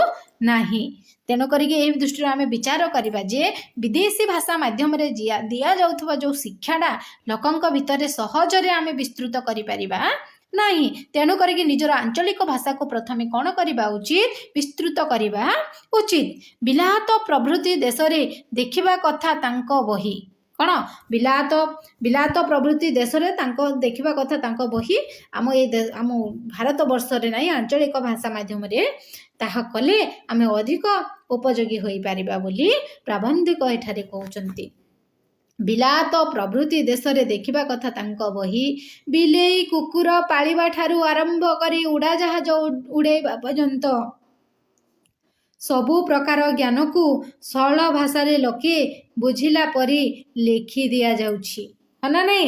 ନାହିଁ। ତେଣୁ କରିକି ଏହି ଦୃଷ୍ଟିରୁ ଆମେ ବିଚାର କରିବା ଯେ ବିଦେଶୀ ଭାଷା ମାଧ୍ୟମରେ ଦିଆଯାଉଥିବା ଯେଉଁ ଶିକ୍ଷାଟା ଲୋକଙ୍କ ଭିତରେ ସହଜରେ ଆମେ ବିସ୍ତୃତ କରିପାରିବା ନାହିଁ। ତେଣୁ କରିକି ନିଜର ଆଞ୍ଚଳିକ ଭାଷାକୁ ପ୍ରଥମେ କ'ଣ କରିବା ଉଚିତ? ବିସ୍ତୃତ କରିବା ଉଚିତ। ବିଲାତ ପ୍ରଭୃତି ଦେଶରେ ଦେଖିବା କଥା ତାଙ୍କ ବହି, କ'ଣ ବିଲାତ ପ୍ରଭୃତି ଦେଶରେ ଦେଖିବା କଥା ତାଙ୍କ ବହି, ଆମ ଭାରତ ବର୍ଷରେ ନାହିଁ, ଆଞ୍ଚଳିକ ଭାଷା ମାଧ୍ୟମରେ ତାହା କଲେ ଆମେ ଅଧିକ ଉପଯୋଗୀ ହୋଇପାରିବା ବୋଲି ପ୍ରାବନ୍ଧିକ ଏଠାରେ କହୁଛନ୍ତି। ବିଲାତ ପ୍ରଭୃତି ଦେଶରେ ଦେଖିବା କଥା ତାଙ୍କ ବହି, ବିଲେଇ କୁକୁର ପାଳିବା ଠାରୁ ଆରମ୍ଭ କରି ଉଡ଼ାଜାହାଜ ଉଡ଼େଇବା ପର୍ଯ୍ୟନ୍ତ ସବୁ ପ୍ରକାର ଜ୍ଞାନକୁ ସରଳ ଭାଷାରେ ଲୋକେ ବୁଝିଲା ପରି ଲେଖି ଦିଆଯାଉଛି। ହଁ ନା ନାହିଁ?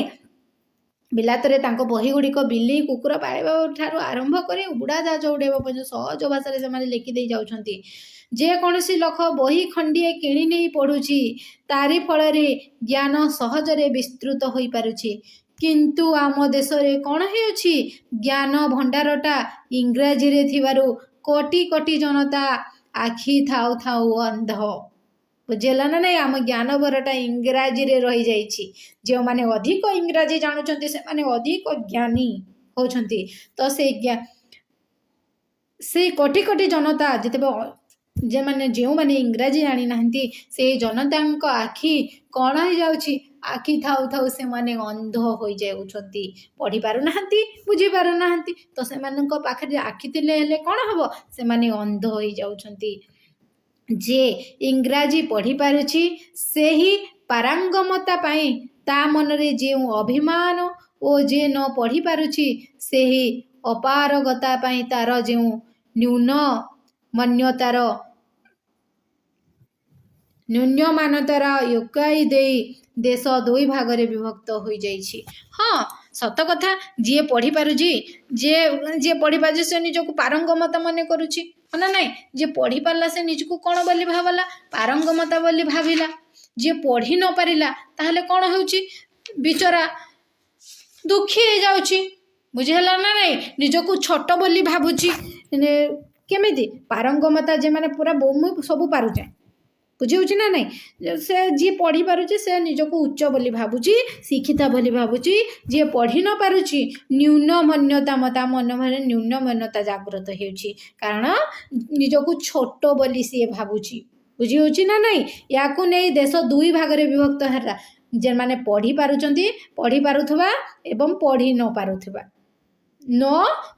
ବିଲାତରେ ତାଙ୍କ ବହି ଗୁଡ଼ିକ ବିଲେଇ କୁକୁର ପାଳିବା ଠାରୁ ଆରମ୍ଭ କରି ଉଡ଼ାଜାହାଜ ଉଡ଼ାଇବା ପର୍ଯ୍ୟନ୍ତ ସହଜ ଭାଷାରେ ସେମାନେ ଲେଖିଦେଇ ଯାଉଛନ୍ତି। ଯେକୌଣସି ଲୋକ ବହି ଖଣ୍ଡିଏ କିଣି ନେଇ ପଢ଼ୁଛି, ତାରି ଫଳରେ ଜ୍ଞାନ ସହଜରେ ବିସ୍ତୃତ ହୋଇପାରୁଛି। କିନ୍ତୁ ଆମ ଦେଶରେ କ'ଣ ହେଉଛି? ଜ୍ଞାନ ଭଣ୍ଡାରଟା ଇଂରାଜୀରେ ଥିବାରୁ କୋଟି କୋଟି ଜନତା ଆଖି ଥାଉ ଥାଉ ଅନ୍ଧ। ବୁଝିହେଲା ନା ନାହିଁ? ଆମ ଜ୍ଞାନ ଭରଟା ଇଂରାଜୀରେ ରହିଯାଇଛି। ଯେଉଁମାନେ ଅଧିକ ଇଂରାଜୀ ଜାଣୁଛନ୍ତି ସେମାନେ ଅଧିକ ଜ୍ଞାନୀ ହେଉଛନ୍ତି। ତ ସେଇ କୋଟି କୋଟି ଜନତା ଯେଉଁମାନେ ଇଂରାଜୀ ଜାଣିନାହାନ୍ତି ସେଇ ଜନତାଙ୍କ ଆଖି କ'ଣ ହେଇଯାଉଛି? ଆଖି ଥାଉ ଥାଉ ସେମାନେ ଅନ୍ଧ ହୋଇଯାଉଛନ୍ତି। ପଢ଼ି ପାରୁନାହାନ୍ତି, ବୁଝି ପାରୁନାହାନ୍ତି। ତ ସେମାନଙ୍କ ପାଖରେ ଆଖି ଥିଲେ ହେଲେ କ'ଣ ହେବ? ସେମାନେ ଅନ୍ଧ ହୋଇଯାଉଛନ୍ତି। ଯେ ଇଂରାଜୀ ପଢ଼ିପାରୁଛି ସେହି ପାରଙ୍ଗମତା ପାଇଁ ତା ମନରେ ଯେଉଁ ଅଭିମାନ ଓ ଯେ ନ ପଢ଼ିପାରୁଛି ସେହି ଅପାରଗତା ପାଇଁ ତାର ଯେଉଁ ନ୍ୟୁନମାନତାର ଯୋଗାଇ ଦେଇ ଦେଶ ଦୁଇ ଭାଗରେ ବିଭକ୍ତ ହୋଇଯାଇଛି। ହଁ, ସତ କଥା। ଯିଏ ପଢ଼ିପାରୁଛି ସେ ନିଜକୁ ପାରଙ୍ଗମତା ମନେ କରୁଛି। ହଁ ନା ନାହିଁ? ଯିଏ ପଢ଼ିପାରିଲା ସେ ନିଜକୁ କ'ଣ ବୋଲି ଭାବିଲା? ପାରଙ୍ଗମତା ବୋଲି ଭାବିଲା। ଯିଏ ପଢ଼ି ନ ପାରିଲା ତାହେଲେ କ'ଣ ହେଉଛି? ବିଚରା ଦୁଃଖୀ ହେଇଯାଉଛି। ବୁଝିହେଲା ନା ନାହିଁ? ନିଜକୁ ଛୋଟ ବୋଲି ଭାବୁଛି। କେମିତି? ପାରଙ୍ଗମତା ଯେମାନେ ପୁରା ମୁଁ ସବୁ ପାରୁଛେ, ବୁଝିହେଉଛି ନା ନାହିଁ? ସେ ଯିଏ ପଢ଼ିପାରୁଛି ସେ ନିଜକୁ ଉଚ୍ଚ ବୋଲି ଭାବୁଛି, ଶିକ୍ଷିତ ବୋଲି ଭାବୁଛି। ଯିଏ ପଢ଼ି ନ ପାରୁଛି ତା ମନରେ ନ୍ୟୁନମନ୍ୟତା ଜାଗ୍ରତ ହେଉଛି। କାରଣ ନିଜକୁ ଛୋଟ ବୋଲି ସିଏ ଭାବୁଛି। ବୁଝିହେଉଛି ନା ନାହିଁ? ୟାକୁ ନେଇ ଦେଶ ଦୁଇ ଭାଗରେ ବିଭକ୍ତ ହେଲା। ଯେମାନେ ପଢ଼ିପାରୁଥିବା ଏବଂ ପଢ଼ି ନ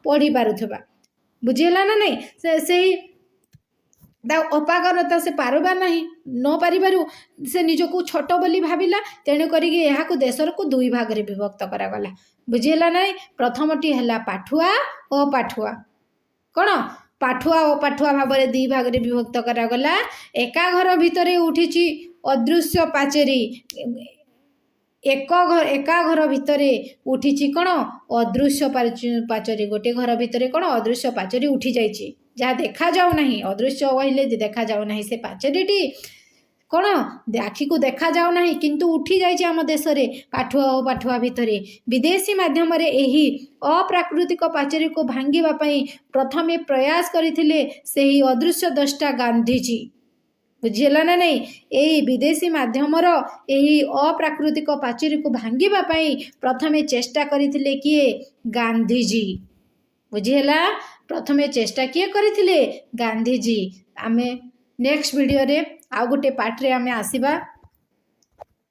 ପଢ଼ିପାରୁଥିବା। ବୁଝିହେଲା ନା ନାହିଁ? ସେଇ ତା ଅପାରଗତା ସେ ପାରିବା ନାହିଁ, ନ ପାରିବାରୁ ସେ ନିଜକୁ ଛୋଟ ବୋଲି ଭାବିଲା। ତେଣୁ କରିକି ଏହାକୁ ଦେଶକୁ ଦୁଇ ଭାଗରେ ବିଭକ୍ତ କରାଗଲା। ବୁଝିହେଲା ନାହିଁ? ପ୍ରଥମଟି ହେଲା ପାଠୁଆ ଓ ପାଠୁଆ। କ'ଣ? ପାଠୁଆ ଓ ପାଠୁଆ ଭାବରେ ଦୁଇ ଭାଗରେ ବିଭକ୍ତ କରାଗଲା। ଏକା ଘର ଭିତରେ ଉଠିଛି ଅଦୃଶ୍ୟ ପାଚେରୀ। ଏକା ଘର ଭିତରେ ଉଠିଛି କ'ଣ? ଅଦୃଶ୍ୟ ପାଚେରୀ। ଗୋଟେ ଘର ଭିତରେ କ'ଣ? ଅଦୃଶ୍ୟ ପାଚେରୀ ଉଠି ଯାଇଛି, ଯାହା ଦେଖାଯାଉ ନାହିଁ। ଅଦୃଶ୍ୟ କହିଲେ ଦେଖାଯାଉ ନାହିଁ। ସେ ପାଚେରୀଟି କ'ଣ? ଆଖିକୁ ଦେଖାଯାଉ ନାହିଁ, କିନ୍ତୁ ଉଠି ଯାଇଛି ଆମ ଦେଶରେ ପାଠୁଆ ଓ ପାଠୁଆ ଭିତରେ। ବିଦେଶୀ ମାଧ୍ୟମରେ ଏହି ଅପ୍ରାକୃତିକ ପାଚେରୀକୁ ଭାଙ୍ଗିବା ପାଇଁ ପ୍ରଥମେ ପ୍ରୟାସ କରିଥିଲେ ସେହି ଅଦୃଶ୍ୟ ଦ୍ରଷ୍ଟା ଗାନ୍ଧିଜୀ। ବୁଝିହେଲା ନା ନାହିଁ? ଏହି ବିଦେଶୀ ମାଧ୍ୟମର ଏହି ଅପ୍ରାକୃତିକ ପାଚେରୀକୁ ଭାଙ୍ଗିବା ପାଇଁ ପ୍ରଥମେ ଚେଷ୍ଟା କରିଥିଲେ କିଏ? ଗାନ୍ଧିଜୀ। ବୁଝିହେଲା? ପ୍ରଥମେ ଚେଷ୍ଟା କିଏ କରିଥିଲେ? ଗାନ୍ଧିଜୀ। ଆମେ ନେକ୍ସଟ ଭିଡ଼ିଓରେ ଆଉ ଗୋଟେ ପାର୍ଟରେ ଆମେ ଆସିବା।